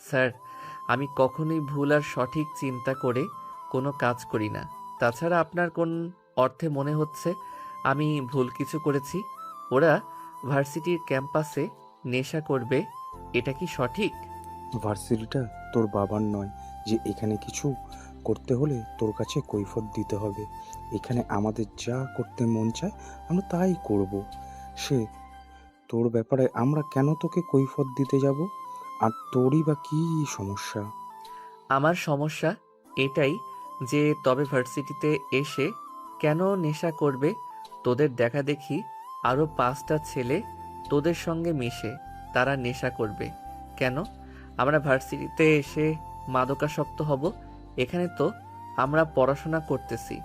Sir, আমি কখনোই ভুল আর সঠিক চিন্তা করে কোনো কাজ করি না। তাছাড়া আপনার কোন অর্থে মনে হচ্ছে আমি ভুল কিছু করেছি? ওরা ভার্সিটির ক্যাম্পাসে নেশা করবে, এটা কি সঠিক? ভার্সিটিটা তোর বাবার নয় যে এখানে কিছু করতে হলে তোর কাছে কৈফিয়ত দিতে হবে। এখানে আমাদের যা করতে মন চায় আমরা তাই করব। সে তোর ব্যাপারে আমরা কেন তোকে কৈফিয়ত দিতে যাব? আর তোরই বা কী সমস্যা? আমার সমস্যা এটাই যে তবে ভার্সিটিতে এসে কেন নেশা করবে? তোদের দেখা দেখি আরও 5টা ছেলে তোদের সঙ্গে মিশে তারা নেশা করবে কেন? আমরা ভার্সিটিতে এসে মাদকাসক্ত হব? এখানে তো আমরা পড়াশোনা করতেছি,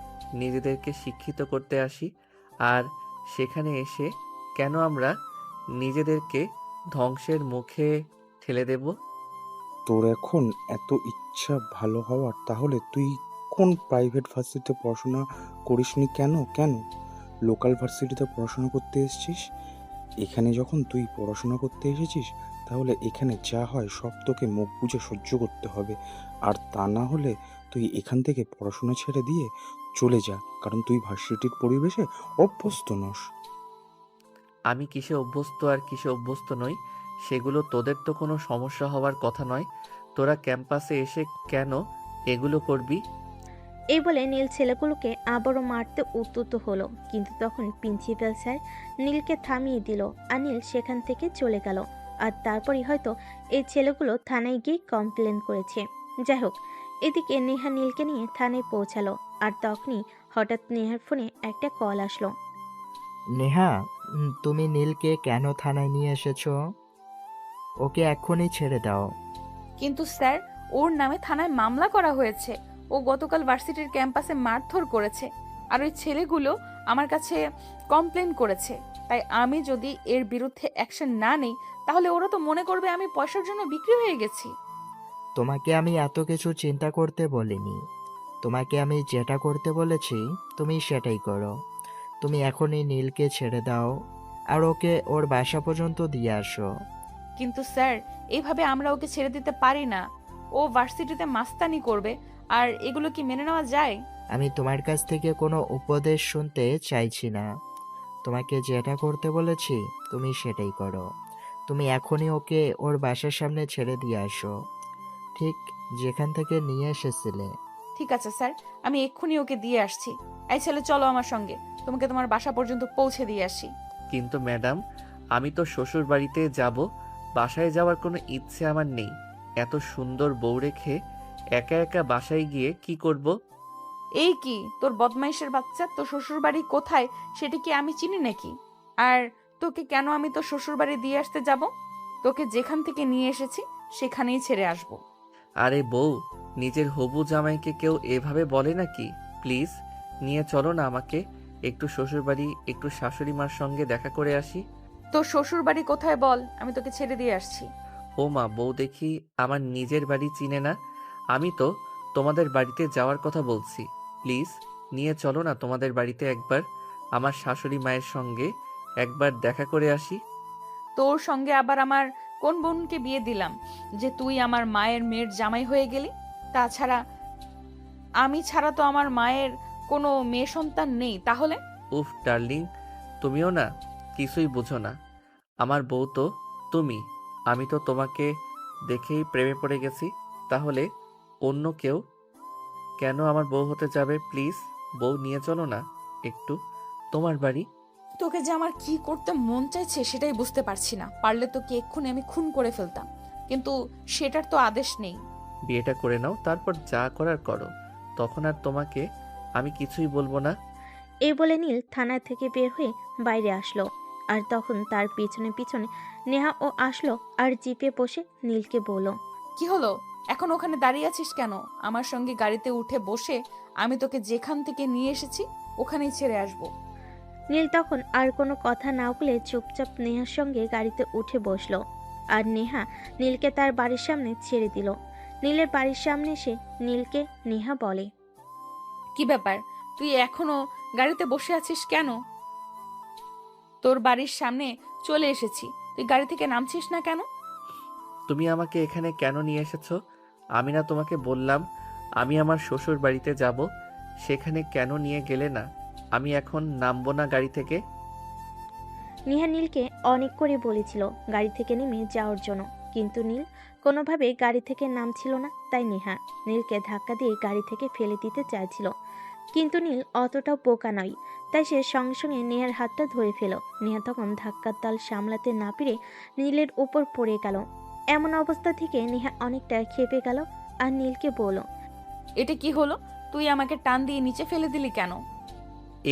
নিজেদেরকে শিক্ষিত করতে আসি। আর সেখানে এসে কেন আমরা নিজেদেরকে ধ্বংসের মুখে ঠেলে দেব? তোর এখন এত ইচ্ছা ভালো হওয়ার, তাহলে তুই কোন প্রাইভেট ভার্সিটিতে পড়াশোনা করিসনি কেন? কেন লোকাল ভার্সিটিতে পড়াশোনা করতে এসেছিস? এখানে যখন তুই পড়াশোনা করতে এসেছিস, তাহলে এখানে যা হয় সব তোকে মুখ বুজে সহ্য করতে হবে। আর তা না হলে তুই এখান থেকে পড়াশোনা ছেড়ে দিয়ে চলে যা, কারণ তুই ভার্সিটির পরিবেশে অভ্যস্ত নস। আমি কিসে অভ্যস্ত আর কিসে অভ্যস্ত নই সেগুলো তোদের তো কোনো সমস্যা হওয়ার কথা নয়। তোরা ক্যাম্পাসে এসে কেন এগুলো করবি? এই বলে নীল ছেলেগুলোকে আবারও মারতে উদ্যত হলো, কিন্তু তখন প্রিন্সিপাল স্যার নীলকে থামিয়ে দিল আর নীল সেখান থেকে চলে গেল। আর তারপরই হয়তো এই ছেলেগুলো থানায় গিয়ে কমপ্লেন করেছে। যাই হোক, এদিকে নেহা নীলকে নিয়ে থানায় পৌঁছালো। আর তখনই হঠাৎ নেহার ফোনে একটা কল আসলো। নেহা, তুমি নীলকে কেন থানায় নিয়ে এসেছো? ওকে এক্ষুনি ছেড়ে দাও। কিন্তু স্যার, ওর নামে থানায় মামলা করা হয়েছে। ও গতকাল ভার্সিটির ক্যাম্পাসে মারধর করেছে, আর ওই ছেলেগুলো আমার কাছে কমপ্লেন করেছে। তাই আমি যদি এর বিরুদ্ধে অ্যাকশন না নেই, তাহলে ওরা তো মনে করবে আমি পয়সার জন্য বিক্রি হয়ে গেছি। তোমাকে আমি এত কিছু চিন্তা করতে বলিনি। তোমাকে আমি যেটা করতে বলেছি তুমি সেটাই করো। তুমি এখনই নীলকে ছেড়ে দাও আর ওকে ওর বাসা পর্যন্ত দিয়ে আসো। কিন্তু স্যার, এইভাবে আমরা ওকে ছেড়ে দিতে পারি না। ও ভার্সিটিতে মাস্তানি করবে, আর এগুলো কি মেনে নেওয়া যায়? আমি তোমার কাছ থেকে কোনো উপদেশ শুনতে চাইছি না। তোমাকে যেটা করতে বলেছি তুমি সেটাই করো। তুমি এখনই ওকে ওর বাসার সামনে ছেড়ে দিয়ে আসো, ঠিক যেখান থেকে নিয়ে এসেছিলে। ঠিক আছে স্যার, আমি এক্ষুনি ওকে দিয়ে আসছি। এই ছেলে, চলো আমার সঙ্গে, তোমাকে তোমার বাসা পর্যন্ত পৌঁছে দিয়ে আসি। কিন্তু ম্যাডাম, আমি তো শ্বশুর বাড়িতে যাব, বাসায় যাওয়ার কোনো ইচ্ছে আমার নেই। এত সুন্দর বউ রেখে একা একা বাসায় গিয়ে কি করব? এই কি তোর বদমাইশের বাচ্চা, তোর শ্বশুর বাড়ি কোথায় সেটা কি আমি চিনি নাকি? আর তোকে কেন আমি তোর শ্বশুর বাড়ি দিয়ে আসতে যাব? তোকে যেখান থেকে নিয়ে এসেছি সেখানেই ছেড়ে আসবো। আরে বউ, নিজের হবু জামাইকে কেউ এভাবে বলে নাকি? প্লিজ নিয়ে চলো না আমাকে, একটু শ্বশুর বাড়ি, একটু শাশুড়ি মার সঙ্গে দেখা করে আসি। তোর শ্বশুর বাড়ি কোথায় বল, আমি তোকে ছেড়ে দিয়ে আসছি। ও মা, বউ দেখি আমার নিজের বাড়ি চিনে না। আমি তো তোমাদের বাড়িতে যাওয়ার কথা বলছি। প্লিজ নিয়ে চলো না তোমাদের বাড়িতে একবার, আমার শাশুড়ি মায়ের সঙ্গে একবার দেখা করে আসি। তোর সঙ্গে আবার আমার কোন বোনকে বিয়ে দিলাম যে তুই আমার মায়ের মেয়ের জামাই হয়ে গেলি? তাছাড়া আমি ছাড়া তো আমার মায়ের কোনো মেয়ে সন্তান নেই তাহলে। উফ ডার্লিং, তুমিও না কিছুই বুঝো না। আমার বউ তো তুমি। আমি তো তোমাকে দেখেই প্রেমে পড়ে গেছি। তাহলে অন্য কেউ কেন আমার বউ হতে যাবে? প্লিজ বউ নিয়ে চলো না একটু তোমার বাড়ি। তোকে যে আমার কি করতে মন চাইছে সেটাই বুঝতে পারছি না। পারলে তোকে এক্ষুনি আমি খুন করে ফেলতাম, কিন্তু সেটার তো আদেশ নেই। বিয়েটা করে নাও, তারপর যা করার করো, তখন আর তোমাকে আমি কিছুই বলবো না। এই বলে নীল থানা থেকে বের হয়ে বাইরে আসলো। আর তখন তার পিছনে পিছনে নেহাও আসলো আর জিপে বসে নীলকে বলল। কি হলো, এখন ওখানে দাঁড়িয়ে আছিস কেন? আমার সঙ্গে গাড়িতে উঠে বসে আমি তোকে যেখান থেকে নিয়ে এসেছি ওখানেই ছেড়ে আসবো। নীল তখন আর কোনো কথা না বলে চুপচাপ নেহার সঙ্গে গাড়িতে উঠে বসলো। আর নেহা নীলকে তার বাড়ির সামনে ছেড়ে দিল। নীলের বাড়ির সামনে এসে নীলকে নেহা বলে। কি ব্যাপার, তুই এখনো গাড়িতে বসে আছিস কেন? তোর বাড়ির সামনে চলে এসেছি, তুই গাড়ি থেকে নামছিস না কেন? তুমি আমাকে এখানে কেন নিয়ে এসেছো? আমি না তোমাকে বললাম আমি আমার শ্বশুর বাড়িতে যাব? সেখানে কেন নিয়ে গেলে না? আমি এখন নামবো না গাড়ি থেকে। নেহা নীলকে অনেক করে বলেছিল গাড়ি থেকে নেমে যাওয়ার জন্য, কিন্তু নীল কোনোভাবে গাড়ি থেকে নামছিল না। তাই নেহা নীলকে ধাক্কা দিয়ে গাড়ি থেকে ফেলে দিতে চাইছিল, কিন্তু নীল অতটাও বোকা নয়। তাই সে সঙ্গে সঙ্গে নেহার হাতটা ধরে ফেল। নেহা তখন ধাক্কার তাল সামলাতে না পেরে নীলের উপর পড়ে গেল। এমন অবস্থা থেকে নেহা অনেকটা ক্ষেপে গেল আর নীলকে বলল, এটা কি হলো? তুই আমাকে টান দিয়ে নিচে ফেলে দিলি কেন?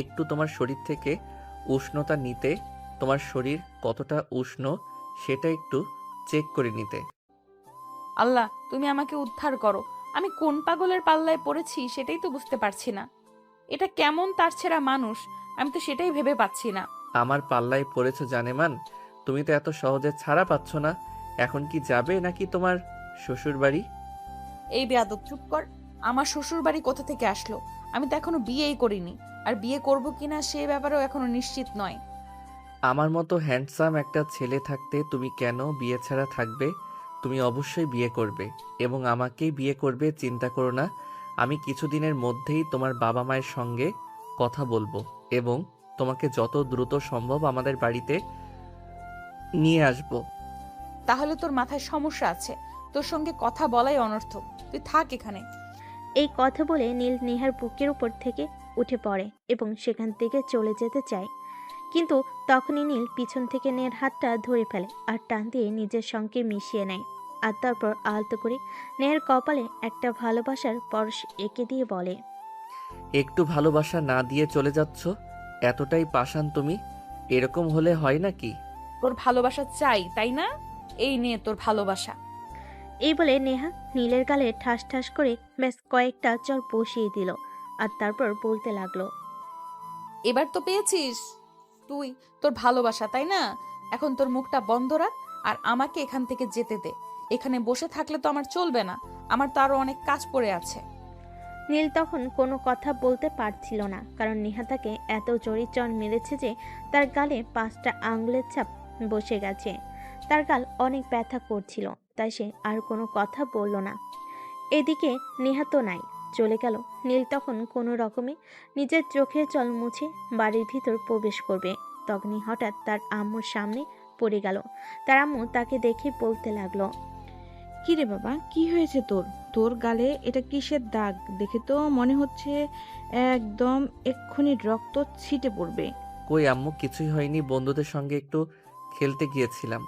একটু তোমার শরীর থেকে উষ্ণতা নিতে, তোমার শরীর কতটা উষ্ণ সেটা একটু চেক করে নিতে। আল্লাহ, তুমি আমাকে উদ্ধার করো। আমি কোন পাগলের পাল্লায় পড়েছি সেটাই তো বুঝতে পারছি না। এটা কেমন তার ছেঁড়া মানুষ, আমি তো সেটাই ভেবে পাচ্ছি না। আমার পাল্লায় পড়েছো জানেমান? তুমি তো এত সহজে ছাড়া পাচ্ছ না। এখন কি যাবে নাকি তোমার শ্বশুর বাড়ি? এই বেয়াদব, চুপ কর। আমার শ্বশুর বাড়ি কোথা থেকে আসলো? আমি তো এখনো বিয়েই করিনি, আর বিয়ে করব কিনা সে ব্যাপারেও এখনো নিশ্চিত নয়। আমার মতো হ্যান্ডসাম একটা ছেলে থাকতে তুমি কেন বিয়ে ছাড়া থাকবে? তুমি অবশ্যই বিয়ে করবে এবং আমাকেই বিয়ে করবে, চিন্তা করো না। আমি কিছুদিনের মধ্যেই তোমার বাবা মায়ের সঙ্গে কথা বলবো এবং তোমাকে যত দ্রুত সম্ভব আমাদের বাড়িতে নিয়ে আসবো। তাহলে তোর মাথায় সমস্যা আছে, তোর সঙ্গে কথা বলাই অনর্থক। তুই থাক এখানে। এই কথা বলে নীল নেহার বুকের উপর থেকে উঠে পড়ে এবং সেখান থেকে চলে যেতে চায়। কিন্তু তখনই নীল পিছন থেকে নেহার হাতটা ধরে ফেলে আর টান দিয়ে নিজের সঙ্গে মিশিয়ে নেয়। আর তারপর আলতো করে নেহার কপালে একটা ভালোবাসার পরশ এঁকে দিয়ে বলে, একটু ভালোবাসা না দিয়ে চলে যাচ্ছ? এতটাই পাষাণ তুমি? এরকম হলে হয় নাকি? তোর ভালোবাসা চাই, তাই না? এই নে তোর ভালোবাসা। এই বলে নেহা নীলের গালে ঠাস ঠাস করে ব্যাস কয়েকটা চর বসিয়ে দিল। আর তারপর বলতে লাগলো, এবার তো পেয়েছিস তুই তোর ভালোবাসা, তাই না? এখন তোর মুখটা বন্ধ রাখ আর আমাকে এখান থেকে যেতে দে। এখানে বসে থাকলে তো আমার চলবে না, আমার তো আরো অনেক কাজ পড়ে আছে। নীল তখন কোনো কথা বলতে পারছিল না, কারণ নেহা তাকে এত জোরে চর মেরেছে যে তার গালে 5টা আঙ্গুলের ছাপ বসে গেছে। তার গাল অনেক ব্যথা করছিল, তাই সে আর কোনো কথা বলল না। এদিকে নেহা তো নাই, চলে গেল। নীল তখন কোনো রকমে নিজের চোখের জল মুছে বাড়ির ভিতর প্রবেশ করবে, তখনই হঠাৎ তার আম্মুর সামনে পড়ে গেল। তার আম্মু তাকে দেখে বলতে লাগলো, কি রে বাবা, কি হয়েছে তোর? তোর গালে এটা কিসের দাগ? দেখে তো মনে হচ্ছে একদম এক্ষুনি রক্ত ছিটে পড়বে। কই আম্মু, কিছুই হয়নি। বন্ধুদের সঙ্গে একটু খেলতে গিয়েছিলাম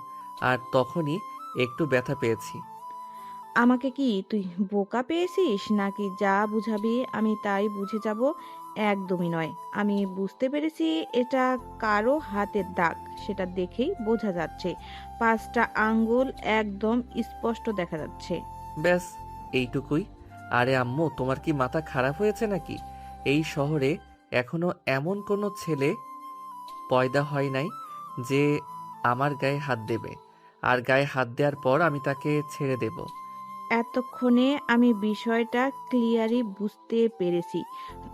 আর তখনই একটু ব্যথা পেয়েছি। আমাকে কি তুই বোকা পেয়েছিস নাকি যা বুঝাবি আমি তাই বুঝে যাব? একদমই নয়। আমি বুঝতে পেরেছি এটা কারো হাতের দাগ, সেটা দেখেই বোঝা যাচ্ছে। 5টা আঙ্গুল একদম স্পষ্ট দেখা যাচ্ছে। ব্যাস এইটুকুই। আরে আম্মু, তোমার কি মাথা খারাপ হয়েছে নাকি? এই শহরে এখনো এমন কোনো ছেলে পয়দা হয় নাই যে আমার গায়ে হাত দেবে, আর গায়ে হাত দেওয়ার পর আমি তাকে ছেড়ে দেব। এতক্ষণে আমি বিষয়টা ক্লিয়ারই বুঝতে পেরেছি।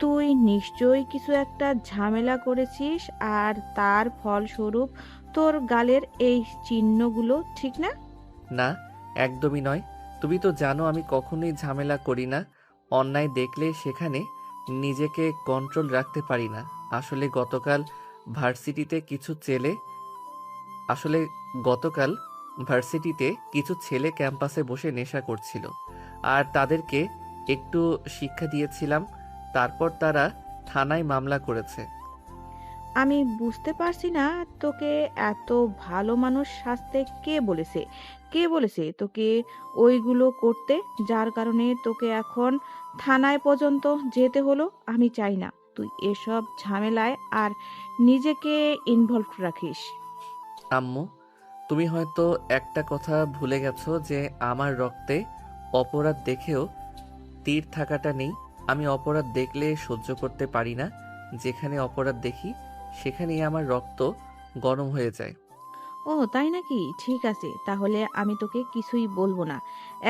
তুই নিশ্চয়ই কিছু একটা ঝামেলা করেছিস আর তার ফলস্বরূপ তোর গালের এই চিহ্নগুলো, ঠিক না? না, একদমই নয়। তুমি তো জানো আমি কখনোই ঝামেলা করি না। অন্যায় দেখলে সেখানে নিজেকে কন্ট্রোল রাখতে পারি না। আসলে গতকাল ভার্সিটিতে কিছু ছেলে আসলে গতকাল ভার্সিটিতে কিছু ছেলে ক্যাম্পাসে বসে নেশা করছিল, আর তাদেরকে একটু শিক্ষা দিয়েছিলাম। তারপর তারা থানায় মামলা করেছে। আমি বুঝতে পারছি না, তোকে এত ভালো মানুষ সাজতে কে বলেছে? কে বলেছে তোকে ওইগুলো করতে, যার কারণে তোকে এখন থানায় পর্যন্ত যেতে হলো? আমি চাই না তুই এসব ঝামেলায় আর নিজেকে ইনভলভ রাখিস। আম্মু, তুমি হয়তো একটা কথা ভুলে গেছো যে আমার রক্তে অপরাধ দেখেও তীর থাকাটা নেই। আমি অপরাধ দেখলে সহ্য করতে পারি না। যেখানে অপরাধ দেখি সেখানেই আমার রক্ত গরম হয়ে যায়। ও তাই নাকি? ঠিক আছে, তাহলে আমি তোকে কিছুই বলবো না।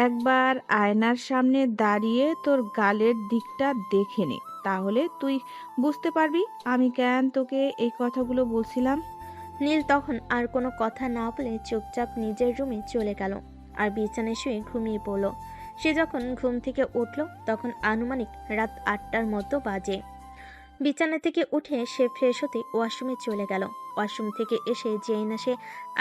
একবার আয়নার সামনে দাঁড়িয়ে তোর গালের দিকটা দেখে নে, তাহলে তুই বুঝতে পারবি আমি কেন তোকে এই কথাগুলো বলছিলাম। নীল তখন আর কোনো কথা না বলে চুপচাপ নিজের রুমে চলে গেল। আর বিছানায় শুয়ে ঘুমিয়ে পড়ল। সে যখন ঘুম থেকে উঠল তখন আনুমানিক রাত 8টার মতো বাজে। বিছানা থেকে উঠে সে ফ্রেশ হতে ওয়াশরুমে চলে গেল। ওয়াশরুম থেকে এসে যেই না সে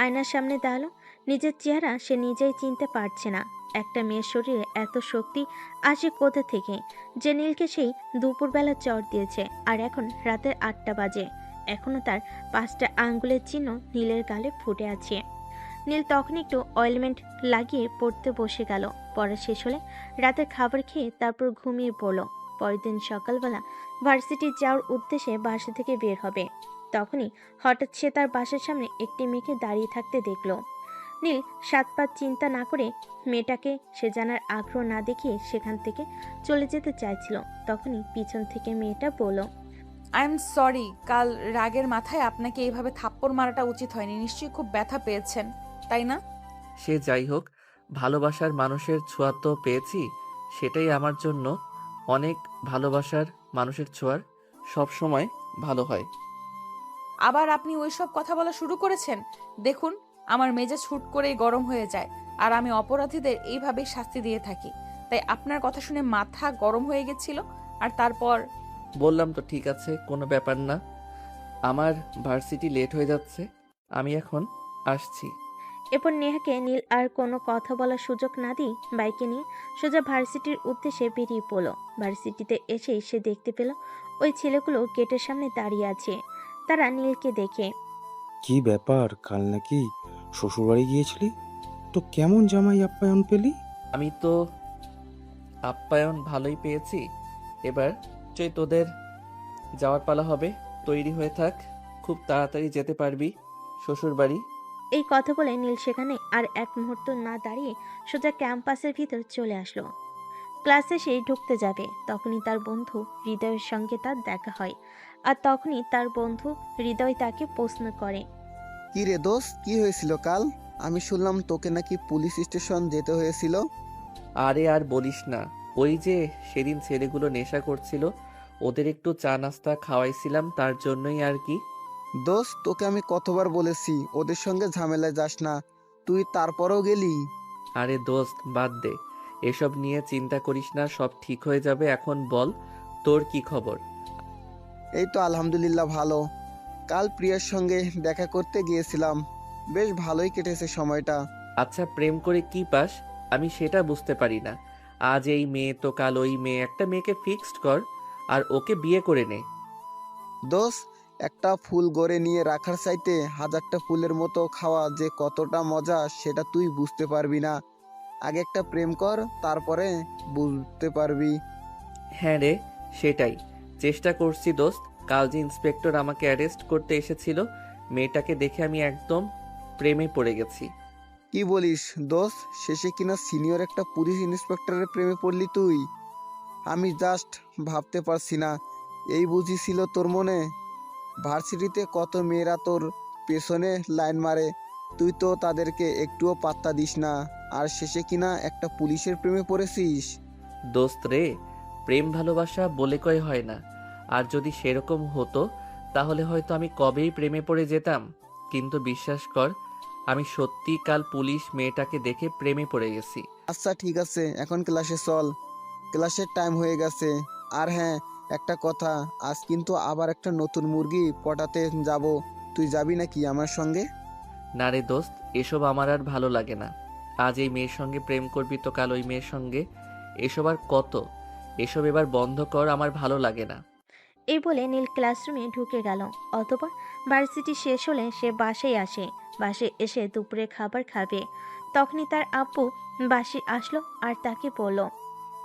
আয়নার সামনে দাঁড়ালো, নিজের চেহারা সে নিজেই চিনতে পারছে না। একটা মেয়ের শরীরে এত শক্তি আসে কোথা থেকে, যে নীলকে সেই দুপুরবেলা চর দিয়েছে। আর এখন রাতের 8টা বাজে, এখনো তার 5টা আঙ্গুলের চিহ্ন নীলের গালে ফুটে আছে। নীল তখন একটু অয়েলমেন্ট লাগিয়ে পড়তে বসে গেল। পড়া শেষ হলে রাতের খাবার খেয়ে তারপর ঘুমিয়ে পড়ল। পরের দিন সকালবেলা ভার্সিটি যাওয়ার উদ্দেশ্যে বাসা থেকে বের হবে। তখনই হঠাৎ সে তার বাসার সামনে একটি মেয়েকে দাঁড়িয়ে থাকতে দেখল। নীল 7 পাঁচ চিন্তা না করে মেয়েটাকে সে জানার আগ্রহ না দেখিয়ে সেখান থেকে চলে যেতে চাইছিল। তখনই পিছন থেকে মেয়েটা বলল, আই এম সরি, কাল রাগের মাথায় আপনাকে এইভাবে থাপ্পড় মারাটা উচিত হয়নি। নিশ্চয়ই খুব ব্যথা পেয়েছেন, তাই না? সে যাই হোক, ভালোবাসার মানুষের ছোঁয়া তো পেয়েছি, সেটাই আমার জন্য অনেক। ভালোবাসার মানুষের ছোঁয়ার সব সময় ভালো হয়। আবার আপনি ওইসব কথা বলা শুরু করেছেন। দেখুন, আমার মেজাজ হুট করেই গরম হয়ে যায়, আর আমি অপরাধীদের এইভাবেই শাস্তি দিয়ে থাকি। তাই আপনার কথা শুনে মাথা গরম হয়ে গেছিল। আর তারপর বললাম তো ঠিক আছে, কোনো ব্যাপার না। আমার ভার্সিটি লেট হয়ে যাচ্ছে, আমি এখন আসছি। এরপর নেহাকে নীল আর কোনো কথা বলার সুযোগ না দিয়ে বাইকে নিয়ে সোজা ভার্সিটির উদ্দেশ্যে বেরিয়ে পড়ল। ভার্সিটিতে এসেই সে দেখতে পেল ওই ছেলেগুলো গেটের সামনে দাঁড়িয়ে আছে। তারা নীলকে দেখে, কি ব্যাপার, কাল নাকি শ্বশুরবাড়ি গিয়েছিলি? তো কেমন জামাই আপ্যায়ন পেলি? আমি তো আপ্যায়ন ভালোই পেয়েছি। এবার তোদের যাওয়ার পালা হবে, তৈরি হয়ে থাক, খুব তাড়াতাড়ি যেতে পারবি শ্বশুর বাড়ি। এই কথা বলে নীল সেখানে আর এক মুহূর্ত না দাঁড়িয়ে সোজা ক্যাম্পাসের ভিতর চলে আসলো। ক্লাসে সে ঢুকতে যাবে, তখনই তার বন্ধু হৃদয়ের সঙ্গে তার দেখা হয়। আর তখনই তার বন্ধু হৃদয় তাকে প্রশ্ন করে, কি রে দোস্ত, কি হয়েছিল কাল? আমি শুনলাম তোকে নাকি পুলিশ স্টেশন যেতে হয়েছিল। আরে আর বলিস না, ওই যে সেদিন ছেলেগুলো নেশা করছিল, ওদের একটু চা নাস্তা খাওয়াইছিলাম, তার জন্যই আর কি। দোস্ত, তোকে আমি কতবার বলেছি ওদের সঙ্গে ঝামেলায় যাস না, তুই তারপরেও গেলি। আরে দোস্ত বাদ দে, এসব নিয়ে চিন্তা করিস না, সব ঠিক হয়ে যাবে। এখন বল, তোর কি খবর? এই তো আলহামদুলিল্লাহ ভালো। কাল প্রিয়ার সঙ্গে দেখা করতে গিয়েছিলাম, বেশ ভালোই কেটেছে সময়টা। আচ্ছা, প্রেম করে কি পাস আমি সেটা বুঝতে পারি না। আজ এই মেয়ে তো কাল ওই মেয়ে, একটা মেয়েকে ফিক্সড কর আর ওকে বিয়ে করে নে। দোস্ত, একটা ফুল গড়ে নিয়ে রাখার চাইতে হাজারটা ফুলের মতো খাওয়া যে কতটা মজা সেটা তুই বুঝতে পারবি না। আগে একটা প্রেম কর, তারপরে বুঝতে পারবি। হ্যাঁ রে, সেটাই চেষ্টা করছি দোস্ত। কাল যে ইন্সপেক্টর আমাকে অ্যারেস্ট করতে এসেছিল, মেয়েটাকে দেখে আমি একদম প্রেমে পড়ে গেছি। কি বলিস দোস্ত, শেষে কিনা সিনিয়র একটা পুলিশ ইন্সপেক্টরের প্রেমে পড়লি তুই? আমি জাস্ট ভাবতে পারছি না, এই বুঝি ছিল তোর মনে? ভার্সিটিতে কত মেয়েরা তোর পেছনে লাইন মারে, তুই তো তাদেরকে একটুও পাত্তা দিস না, আর শেষে কিনা একটা পুলিশের প্রেমে পড়েছিস। দোস্ত রে, প্রেম ভালোবাসা বলে কয় হয় না। আর যদি সেরকম হতো তাহলে হয়তো আমি কবেই প্রেমে পড়ে যেতাম। কিন্তু বিশ্বাস কর, আমি সত্যি কাল পুলিশ মেয়েটাকে দেখে প্রেমে পড়ে গেছি। আচ্ছা ঠিক আছে, এখন ক্লাসে চল, ক্লাসের টাইম হয়ে গেছে। আর হ্যাঁ, একটা কথা, আজ কিন্তু আবার একটা নতুন মুরগি পটাতে যাব, তুই যাবি নাকি আমার সঙ্গে? না রে দোস্ত, এসব আমার আর ভালো লাগে না। আজ এই মেয়ের সঙ্গে প্রেম করবি তো কাল ওই মেয়ের সঙ্গে, এসব আর কত? এসব এবার বন্ধ কর, আমার ভালো লাগে না। এই বলে নীল ক্লাসরুমে ঢুকে গেল। অতঃপর ভার্সিটি শেষ হলে সে বাসায় আসে। বাসায় এসে দুপুরে খাবার খাবে। তখনই তার আব্বু বাসি আসলো আর তাকে বলল,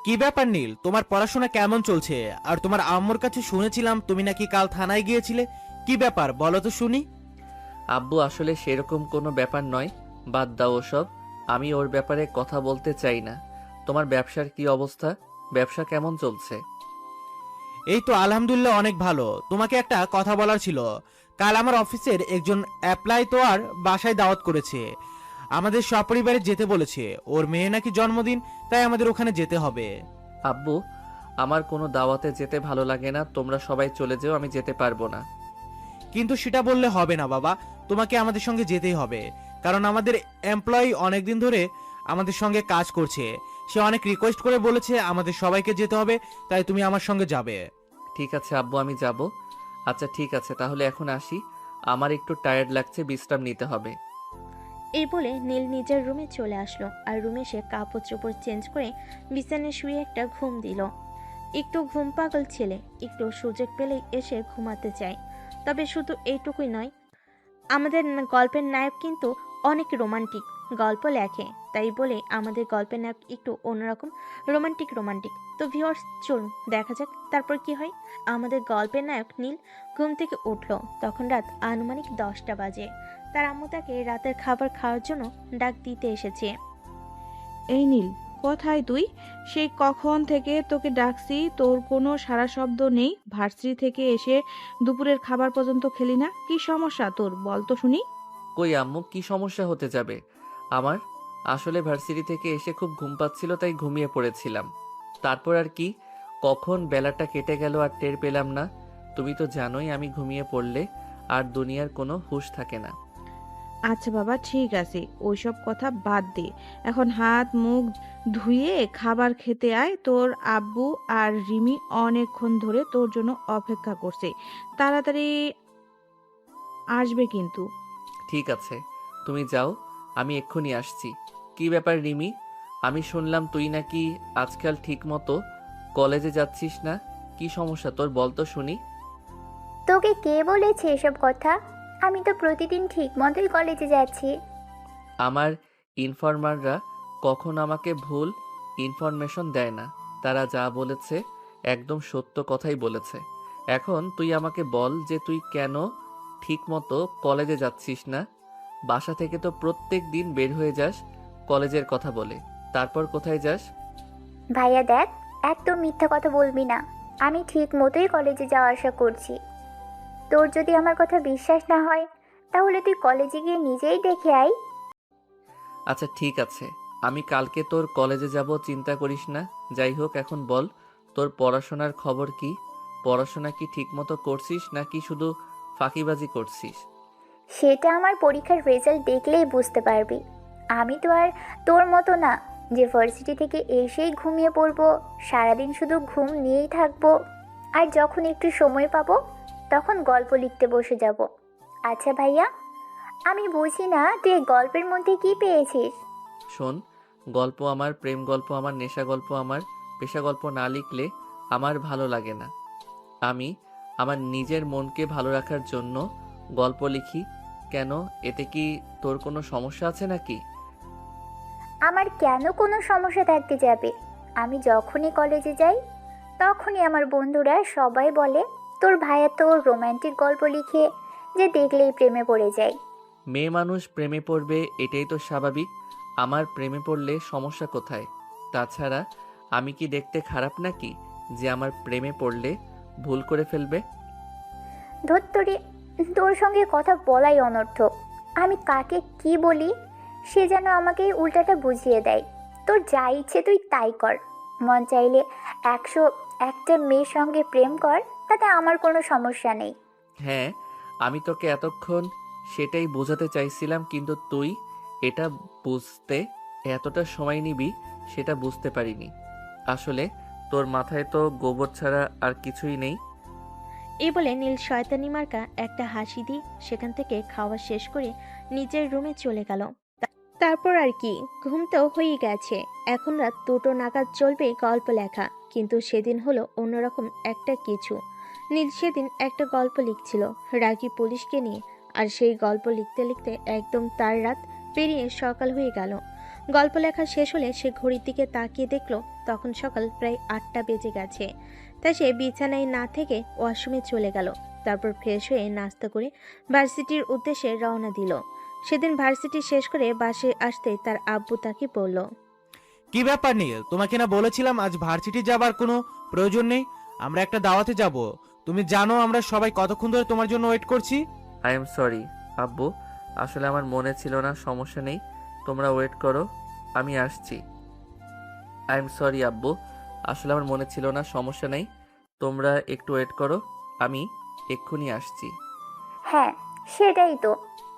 কি ব্যাপার নীল, তোমার পড়াশোনা কেমন চলছে? আর তোমার আম্মুর কাছে শুনেছিলাম তুমি নাকি কাল থানায় গিয়েছিলে, কি ব্যাপার বলো তো শুনি। আব্বু, আসলে সেরকম কোনো ব্যাপার নয়, বাদ দাও ওসব। আমি ওর ব্যাপারে কথা বলতে চাই না। তোমার ব্যবসার কি অবস্থা? ব্যবসা কেমন চলছে? এই তো আলহামদুলিল্লাহ অনেক ভালো। তোমাকে একটা কথা বলার ছিল। কাল আমার অফিসের একজন অ্যাপ্লাই তো আর বাসায় দাওয়াত করেছে, আমাদের সপরিবারে যেতে বলেছে। ওর মেয়ে নাকি জন্মদিন, তাই আমাদের ওখানে যেতে হবে। আব্বু, আমার কোনো দাওয়াতে যেতে ভালো লাগে না, তোমরা সবাই চলে যেও, আমি যেতে পারবো না। কিন্তু সেটা বললে হবে না বাবা, তোমাকে আমাদের সঙ্গে যেতেই হবে, কারণ আমাদের এমপ্লয়ি অনেকদিন ধরে আমাদের সঙ্গে কাজ করছে। সে অনেক রিকোয়েস্ট করে বলেছে আমাদের সবাইকে যেতে হবে, তাই তুমি আমার সঙ্গে যাবে। ঠিক আছে আব্বু, আমি যাব। আচ্ছা ঠিক আছে, তাহলে এখন আসি। আমার একটু টায়ার্ড লাগছে, বিশ্রাম নিতে হবে। এই বলে নীল নিজের রুমে চলে আসলো আর রুমে এসে কাপড় চোপড় চেঞ্জ করে বিছানায় শুয়ে একটা ঘুম দিল। একটু ঘুম পাগল ছেলে, একটু সুযোগ পেলেই এসে ঘুমাতে চায়। তবে শুধু এইটুকুই নয়, আমাদের গল্পের নায়ক কিন্তু অনেক রোমান্টিক গল্প লেখে, তাই বলে আমাদের গল্পের নায়ক একটু অন্যরকম রোমান্টিক। তো ভিউয়ার্স, চলুন দেখা যাক তারপর কি হয়। আমাদের গল্পের নায়ক নীল ঘুম থেকে উঠলো। তখন রাত আনুমানিক 10টা বাজে। তার আম্মু তাকে রাতের খাবার খাওয়ার জন্য ডাক দিতে এসেছে। এই নীল, কোথায় তুই? সেই কখন থেকে তোকে ডাকছি, তোর কোনো সাড়া শব্দ নেই। ভার্সিটি থেকে এসে দুপুরের খাবার পর্যন্ত খেলি না। কি সমস্যা তোর, বল তো শুনি। কই আম্মু, কি সমস্যা হতে যাবে আমার? আসলে ভার্সিটি থেকে এসে খুব ঘুম পাচ্ছিল, তাই ঘুমিয়ে পড়েছিলাম। তারপর আর কি, কখন বেলাটা কেটে গেল আর টের পেলাম না। তুমি তো জানোই আমি ঘুমিয়ে পড়লে আর দুনিয়ার কোনো হুঁশ থাকে না। আচ্ছা বাবা, ঠিক আছে, ওইসব কথা বাদ দে। এখন হাত মুখ ধুয়ে খাবার খেতে আয়। তোর আব্বু আর রিমি অনেকক্ষণ ধরে তোর জন্য অপেক্ষা করছে। তাড়াতাড়ি আসবে কিন্তু। ঠিক আছে, তুমি যাও, আমি এক্ষুনি আসছি। কি ব্যাপার রিমি, আমি শুনলাম তুই নাকি আজকাল ঠিক মতো কলেজে যাচ্ছিস না। কি সমস্যা তোর, বল তো শুনি। তোকে কে বলেছে এসব কথা? আমি তো প্রতিদিন ঠিক মতোই কলেজে যাচ্ছি। আমার ইনফরমাররা কখনো আমাকে ভুল ইনফরমেশন দেয় না। তারা যা বলেছে একদম সত্য কথাই বলেছে। এখন তুই আমাকে বল যে তুই কেন ঠিক মতো কলেজে যাচ্ছিস না। বাসা থেকে তো প্রত্যেক দিন বের হয়ে যাস কলেজের কথা বলে, তারপর কোথায় যাস? ভাইয়া দেখ, একদম মিথ্যা কথা বলবি না। আমি ঠিক মতোই কলেজে যাওয়া আসা করছি। তোর যদি আমার কথা বিশ্বাস না হয়, তাহলে তুই কলেজে গিয়ে নিজেই দেখে আয়। আচ্ছা ঠিক আছে, আমি কালকে তোর কলেজে যাব, চিন্তা করিস না। যাই হোক, এখন বল তোর পড়াশোনার খবর কি? পড়াশোনা কি ঠিক মতো করছিস নাকি শুধু ফাঁকিবাজি করছিস? সেটা আমার পরীক্ষার রেজাল্ট দেখলেই বুঝতে পারবি। আমি তো আর তোর মতো না যে ভার্সিটি থেকে এসেই ঘুমিয়ে পড়বো, সারাদিন শুধু ঘুম নিয়েই থাকবো, আর যখন একটু সময় পাবো তখন গল্প লিখতে বসে যাব। আচ্ছা ভাইয়া, আমি বুঝি না তুই এই গল্পের মধ্যে কি পেয়েছিস। শোন, গল্প আমার, প্রেম গল্প আমার, নেশা গল্প আমার, পেশা গল্প না লিখলে আমার ভালো লাগে না। আমি আমার নিজের মনকে ভালো রাখার জন্য গল্প লিখি। কেন, এতে কি তোর কোনো সমস্যা আছে নাকি? আমার কেন কোনো সমস্যা থাকতে যাবে? আমি যখনই কলেজে যাই তখনই আমার বন্ধুরা সবাই বলে তোর ভাইয়া তো রোম্যান্টিক গল্প লিখে যে দেখলেই প্রেমে পড়ে যায়। মেয়ে মানুষ প্রেমে পড়বে, এটাই তো স্বাভাবিক। আমার প্রেমে পড়লে সমস্যা কোথায়? তাছাড়া আমি কি দেখতে খারাপ নাকি যে আমার প্রেমে পড়লে ভুল করে ফেলবে? ধত্তরি, তোর সঙ্গে কথা বলাই অনর্থক। আমি কাকে কি বলি সে যেন আমাকে উল্টাটা বুঝিয়ে দেয়। তোর যা ইচ্ছে তুই তাই কর। মন চাইলে 101টা মেয়ের সঙ্গে প্রেম কর, তাতে আমার কোনো সমস্যা নেই। হ্যাঁ, আমি তোকে এতক্ষণ সেটাই বোঝাতে চাইছিলাম, কিন্তু তুই এটা বুঝতে এতটা সময় নিবি সেটা বুঝতে পারিনি। আসলে তোর মাথায় তো গোবর ছাড়া আর কিছুই নেই। এই বলে নীল শয়তানি মার্কা একটা হাসি দিয়ে সেখান থেকে খাওয়া শেষ করে নিজের রুমে চলে গেল। তারপর আর কি, ঘুম তো হয়েই গেছে। এখন রাত 2টো নাগাদ চলবে গল্প লেখা। কিন্তু সেদিন হলো অন্যরকম একটা কিছু। নীল সেদিন একটা গল্প লিখছিল রাগী পুলিশকে নিয়ে, আর সেই গল্প লিখতে লিখতে একদম তার রাত পেরিয়ে সকাল হয়ে গেল। গল্প লেখা শেষ হলে সে ঘড়ির দিকে তাকিয়ে দেখলো তখন সকাল প্রায় 8টা বেজে গেছে। তাই সে বিছানায় না থেকে ওয়াশরুমে চলে গেল। তারপর ফ্রেশ হয়ে নাস্তা করে ভার্সিটির উদ্দেশ্যে রওনা দিল। সেদিন ভার্সিটি শেষ করে বাসে আসতে তার আব্বু তাকে বলল, কি ব্যাপার নীল, তোমাকে না বলেছিলাম আজ ভার্সিটি যাবার কোনো প্রয়োজন নেই, আমরা একটা দাওয়াতে যাব। তুমি জানো আমরা সবাই কতক্ষণ ধরে তোমার জন্য ওয়েট করছি। আই এম সরি আব্বু, আসলে আমার মনে ছিল না। সমস্যা নেই, তোমরা ওয়েট করো, আমি আসছি। আই এম সরি আব্বু, আসলে আমার মনে ছিল না। সমস্যা নেই, তোমরা একটু ওয়েট করো, আমি এক্ষুনি আসছি। হ্যাঁ, সেটাই তো।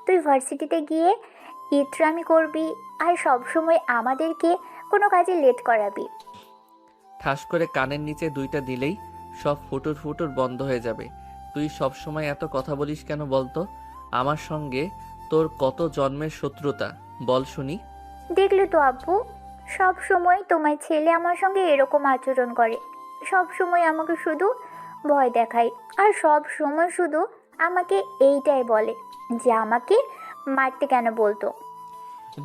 তুই ভার্সিটিতে গিয়ে ইত্রামি করবি আর সবসময় আমাদেরকে কোনো কাজে লেট করাবি। ঠাস করে কানের নিচে 2টা দিলেই সব ফুটুর ফুটুর বন্ধ হয়ে যাবে। তুই সব সময় এত কথা বলিস কেন বলতো? আমার সঙ্গে তোর কত জন্মের শত্রুতা বল শুনি। দেখলে তো আব্বু, সব সময় তোমার ছেলে আমার সঙ্গে এরকম আচরণ করে। সব সময় আমাকে শুধু ভয় দেখায় আর সব সময় শুধু আমাকে এইটাই বলে যে আমাকে মারতে কেন বলতো।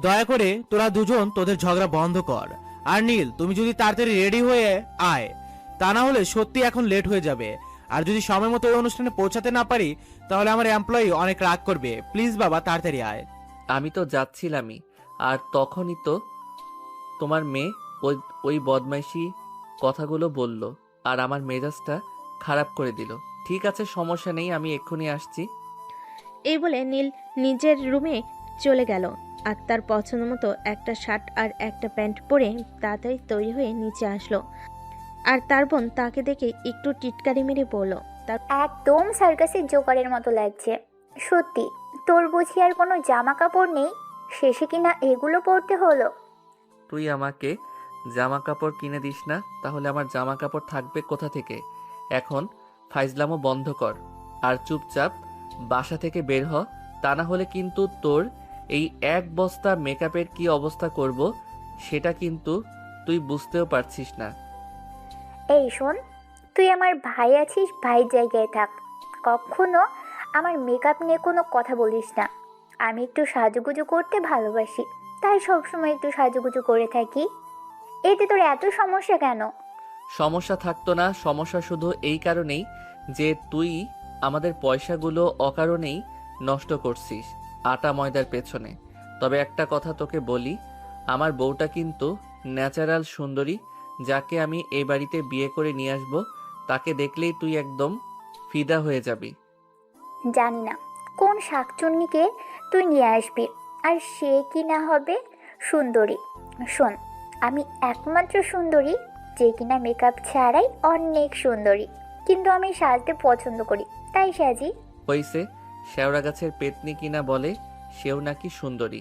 দয়া করে তোরা দুজন তোদের ঝগড়া বন্ধ কর। আর নীল, তুমি যদি তাড়াতাড়ি রেডি হয়ে আয়, তা না হলে সত্যি এখন লেট হয়ে যাবে। আর যদি সময় মতো ওই অনুষ্ঠানে পৌঁছাতে না পারি তাহলে আমার এমপ্লয়ি অনেক রাগ করবে। প্লিজ বাবা, তাড়াতাড়ি আয়। আমি তো যাচ্ছিলামই, আর তখনই তো তোমার মেয়ে ওই ওই বদমাইশি কথাগুলো বলল আর আমার মেজাজটা খারাপ করে দিল। ঠিক আছে, সমস্যা নেই, আমি এক্ষুনি আসছি। এই বলে নীল নিজের রুমে চলে গেল আর তার পছন্দ মতো একটা শার্ট আর একটা প্যান্ট পরে তাড়াতাড়ি তৈরি হয়ে নিচে আসলো। আর তার বোন তাকে দেখে একটু টিটকারি মেরে বলল, একদম সার্কাসের জোকারের মতো লাগছে। সত্যি তোর বুঝি আর কোনো জামা কাপড় নেই, শেষে কিনা এগুলো পরতে হলো। তুই আমাকে জামা কাপড় কিনে দিস না, তাহলে আমার জামা কাপড় থাকবে কোথা থেকে? এখন ফাইজলামও বন্ধ কর আর চুপচাপ বাসা থেকে বের হ, তা না হলে কিন্তু তোর এই 1 বস্তা মেকআপের কি অবস্থা করব সেটা কিন্তু তুই বুঝতেও পারছিস না। এই শোন, তুই আমার ভাই আছিস, ভাইয়ের জায়গায় থাক। কখনো আমার মেকআপ নিয়ে কোনো কথা বলিস না। আমি একটু সাজুগুজু করতে ভালোবাসি, তাই সবসময় একটু সাজুগুজু করে থাকি। এতে তোর এত সমস্যা কেন? সমস্যা থাকতো না, সমস্যা শুধু এই কারণেই যে তুই আমাদের পয়সাগুলো অকারণেই নষ্ট করছিস আটা ময়দার পেছনে। তবে একটা কথা তোকে বলি, আমার বউটা কিন্তু ন্যাচারাল সুন্দরী। যাকে আমি এই বাড়িতে বিয়ে করে নিয়ে আসবো তাকে দেখলেই তুই একদম ফিদা হয়ে যাবি। জানি না কোন শাকচুন্নিকে তুই নিয়ে আসবি আর সে কি না হবে সুন্দরী। শোন, আমি একমাত্র সুন্দরী যে কিনা মেকআপ ছাড়াই অনেক সুন্দরী, কিন্তু আমি সাজতে পছন্দ করি তাই সাজি। হইছে, শেওড়া গাছের পেতনি কিনা বলে সেও নাকি সুন্দরী।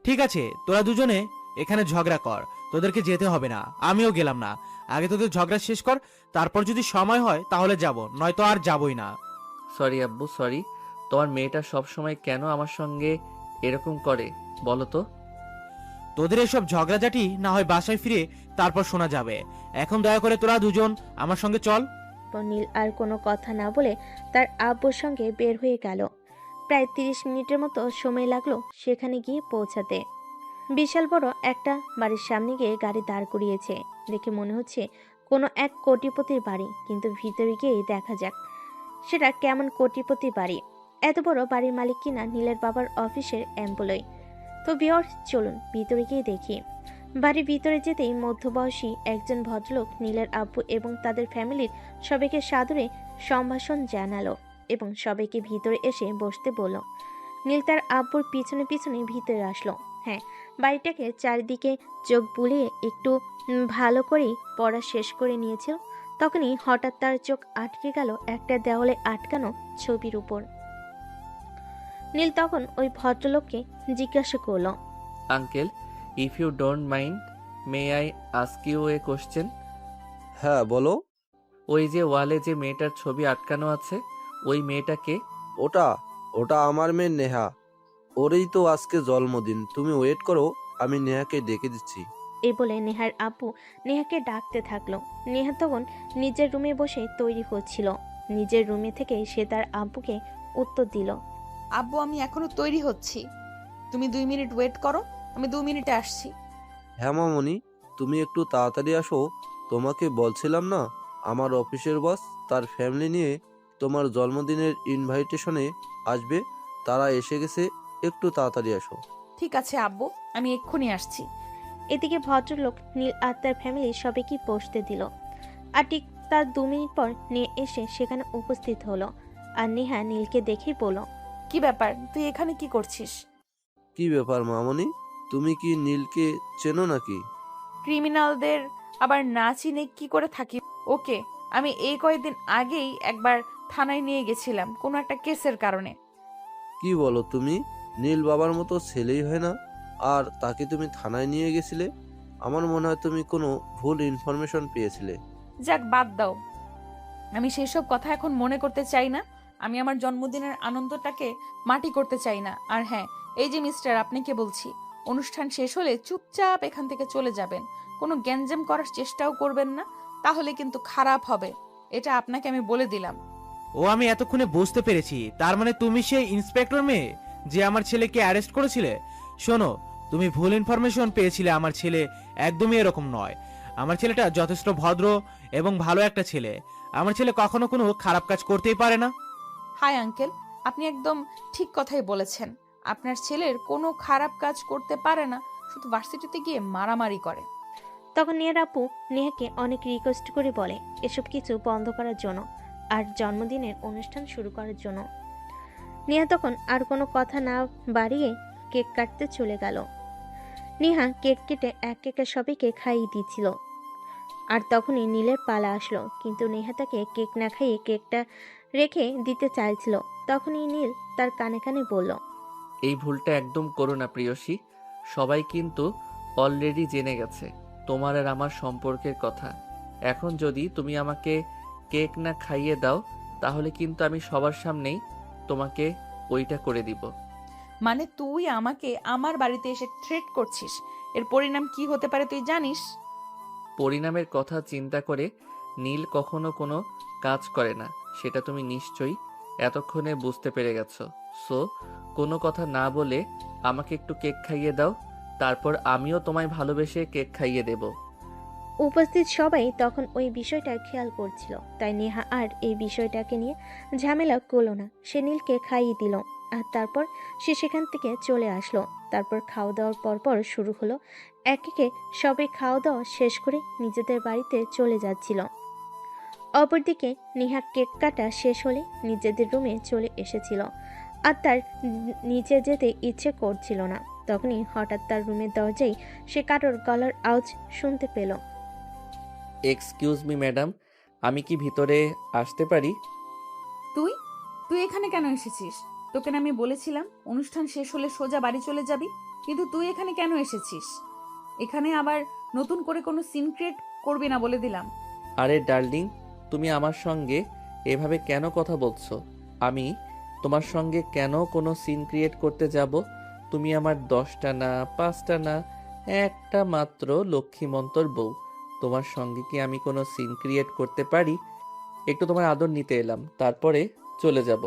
ঠিক আছে, তোরা দুজনে এখানে ঝগড়া কর, তোদেরকে যেতে হবে না, আমিও গেলাম না। আগে তোদের ঝগড়া শেষ কর, তারপর যদি সময় হয় তাহলে যাব, নয়তো আর যাবই না। সরি আব্বু, সরি। তোমার মেয়েটা সব সময় কেন আমার সঙ্গে এরকম করে বলো তো? তোদের এসব ঝগড়াঝাটি না হয় বাসায় ফিরে তারপর শোনা যাবে। এখন দয়া করে তোরা দুজন আমার সঙ্গে চল। নীল আর কোনো কথা না বলে তার আব্বুর সঙ্গে বের হয়ে গেল। প্রায় 30 মিনিটের মতো সময় লাগলো সেখানে গিয়ে পৌঁছাতে। বিশাল বড় একটা বাড়ির সামনে গিয়ে গাড়ি দাঁড় করিয়েছে। দেখে মনে হচ্ছে কোনো এক কোটিপতির বাড়ি, কিন্তু ভিতরে গিয়ে দেখা যাক সেটা কেমন কোটিপতির বাড়ি। এত বড় বাড়ির মালিক কিনা নীলের বাবার অফিসের এমপ্লয়ি। তো ভিউয়ার্স, চলুন ভিতরে গিয়ে দেখি। বাড়ির ভিতরে যেতেই মধ্যবয়সী একজন ভদ্রলোক নীলের আব্বু এবং তাদের ফ্যামিলির সবাইকে সাদরে সম্ভাষণ জানালো এবং সবাইকে ভিতরে এসে বসতে বলল। নীল তার আব্বুর পিছনে পিছনে ভিতরে আসলো। হ্যাঁ, বাড়িটাকে চারিদিকে চোখ বুলিয়ে একটু ভালো করেই পড়া শেষ করে নিয়েছিল। তখনই হঠাৎ তার চোখ আটকে গেল একটা দেওয়ালে আটকানো ছবির উপর। নীল তখন ওই ভদ্রলোককে জিজ্ঞাসা করল, uncle, if you don't mind, may I ask you a question? হ্যাঁ বলো। ওই যে ওয়ালে যে মেয়েটার ছবি আটকানো আছে, ওই মেয়েটাকে? ওটা ওটা আমার মেয়ে নেহা। ওরই তো আজকে জন্মদিন। তুমি ওয়েট করো, আমি নেহাকে ডেকে দিচ্ছি। এই বলে নেহার আব্বু নেহাকে ডাকতে থাকলো। নেহা তখন নিজের রুমে বসে তৈরি হচ্ছিল। নিজের রুমে থেকে সে তার আব্বুকে উত্তর দিল, আব্বু, আমি এখনো তৈরি হচ্ছি, তুমি 2 মিনিট ওয়েট করো, আমি 2 মিনিটে আসছি। হ্যাঁ মামনি, তুমি একটু তাড়াতাড়ি আসো। তোমাকে বলছিলাম না, আমার অফিসের বস তার ফ্যামিলি নিয়ে তোমার জন্মদিনের ইনভাইটেশনে আসবে। তারা এসে গেছে, একটু তাড়াতাড়ি আসো। ঠিক আছে আব্বু, আমি এক্ষুনি আসছি। এদিকে ভদ্রলোক নীল আর তার ফ্যামিলি সবাইকে বসতে দিল। আর ঠিক তার 2 মিনিট পর নিয়ে এসে সেখানে উপস্থিত হলো। আর নেহা নীলকে দেখেই বলল, কি ব্যাপার, তুই এখানে কি করছিস? কি ব্যাপার মামনি, তুমি কি নীলকে চেনো নাকি? ক্রিমিনালদের আবার না চিনে কি করে থাকি? ওকে আমি এই কয়েকদিন আগেই একবার থানায় নিয়ে গেছিলাম কোনো একটা কেসের কারণে। কি বলো তুমি? নীল বাবার মতো ছেলেই হয় না, আর তাকে তুমি থানায় নিয়ে গেছিলে। আমার মনে হয় তুমি কোনো ভুল ইনফরমেশন পেয়েছিলে। যাক, বাদ দাও। আমি সেসব কথা এখন মনে করতে চাই না। আমি আমার জন্মদিনের আনন্দটাকে মাটি করতে চাই না। আর হ্যাঁ, এই যে মিস্টার, আপনাকে বলছি, অনুষ্ঠান শেষ হলে চুপচাপ এখান থেকে চলে যাবেন। কোনো গ্যাঞ্জাম করার চেষ্টাও করবেন না, তাহলে কিন্তু খারাপ হবে। এটা আপনাকে আমি বলে দিলাম। ও, আমি এতক্ষণে বুঝতে পেরেছি, তার মানে তুমি সেই ইন্সপেক্টর মেয়ে যে আমার ছেলেকে অ্যারেস্ট করেছিলে। শোনো, তুমি ভুল ইনফরমেশন পেয়েছিলে। আমার ছেলে একদমই এরকম নয়। আমার ছেলেটা যথেষ্ট ভদ্র এবং ভালো একটা ছেলে। আমার ছেলে কখনো কোনো খারাপ কাজ করতেই পারে না। হাই আঙ্কেল, আপনি একদম ঠিক কথাই বলেছেন। আপনার ছেলের কোনো খারাপ কাজ করতে পারে না, শুধু ভার্সিটিতে গিয়ে মারামারি করে। তখন নিহার আপু নেহাকে অনেক রিকোয়েস্ট করে বলে এসব কিছু বন্ধ করার জন্য আর জন্মদিনের অনুষ্ঠান শুরু করার জন্য। নেহা তখন আর কোনো কথা না বাড়িয়ে কেক কাটতে চলে গেল। নেহা কেক কেটে এক একে সবাইকে খাইয়ে দিচ্ছিল, আর তখনই নীলের পালা আসলো। কিন্তু নেহা তাকে কেক না খাইয়ে কেকটা রেখে দিতে চাইছিল। তখনই নীল তার কানে কানে বলল, এই ভুলটা একদম করো না প্রিয়সী। সবাই কিন্তু অলরেডি জেনে গেছে তোমার আর আমার সম্পর্কের কথা। এখন যদি তুমি আমাকে কেক না খাইয়ে দাও, তাহলে কিন্তু আমি সবার সামনেই তোমাকে ওইটা করে দিব। মানে তুই আমাকে আমার বাড়িতে এসে থ্রেট করছিস? এর পরিণাম কি হতে পারে তুই জানিস? পরিণামের কথা চিন্তা করে নীল কখনো কোনো কাজ করে না, সেটা তুমি নিশ্চয়ই এতক্ষণে বুঝতে পেরে গেছো। সো কোনো কথা না বলে আমাকে একটু কেক খাইয়ে দাও, তারপর আমিও তোমায় ভালোবেসে কেক খাইয়ে দেব। উপস্থিত সবাই তখন ওই বিষয়টা খেয়াল করছিল, তাই নেহা আর এই বিষয়টাকে নিয়ে ঝামেলা করলো না। সে নীলকে খাইয়ে দিল, আর তারপর সে সেখান থেকে চলে আসলো। তারপর খাওয়া দাওয়ার পরপর শুরু হলো। এক একে সবাই খাওয়া দাওয়া শেষ করে নিজেদের বাড়িতে চলে যাচ্ছিল। অপরদিকে নেহা কেক কাটা শেষ হলে নিজেদের রুমে চলে এসেছিল, আর তার নিচে যেতে ইচ্ছে করছিল না। তখনই হঠাৎ তার রুমের দরজায় সে কারোর গলার আওয়াজ শুনতে পেল। এক্সকিউজ মি ম্যাডাম, আমি কি ভিতরে আসতে পারি? তুই তুই এখানে কেন এসেছিস? তোকে না আমি বলেছিলাম অনুষ্ঠান শেষ হলে সোজা বাড়ি চলে যাবি, কিন্তু তুই এখানে কেন এসেছিস? এখানে আবার নতুন করে কোনো সিন ক্রিয়েট করবি না বলে দিলাম। আরে ডার্লিং, তুমি আমার সঙ্গে এভাবে কেন কথা বলছো? আমি তোমার সঙ্গে কেন কোনো সিন ক্রিয়েট করতে যাব? তুমি আমার 10টা না 5টা না, একটা মাত্র লক্ষ্মীমন্তর বউ। তোমার সঙ্গে কি আমি কোনো সিন ক্রিয়েট করতে পারি? একটু তোমার আদর নিতে এলাম, তারপরে চলে যাব।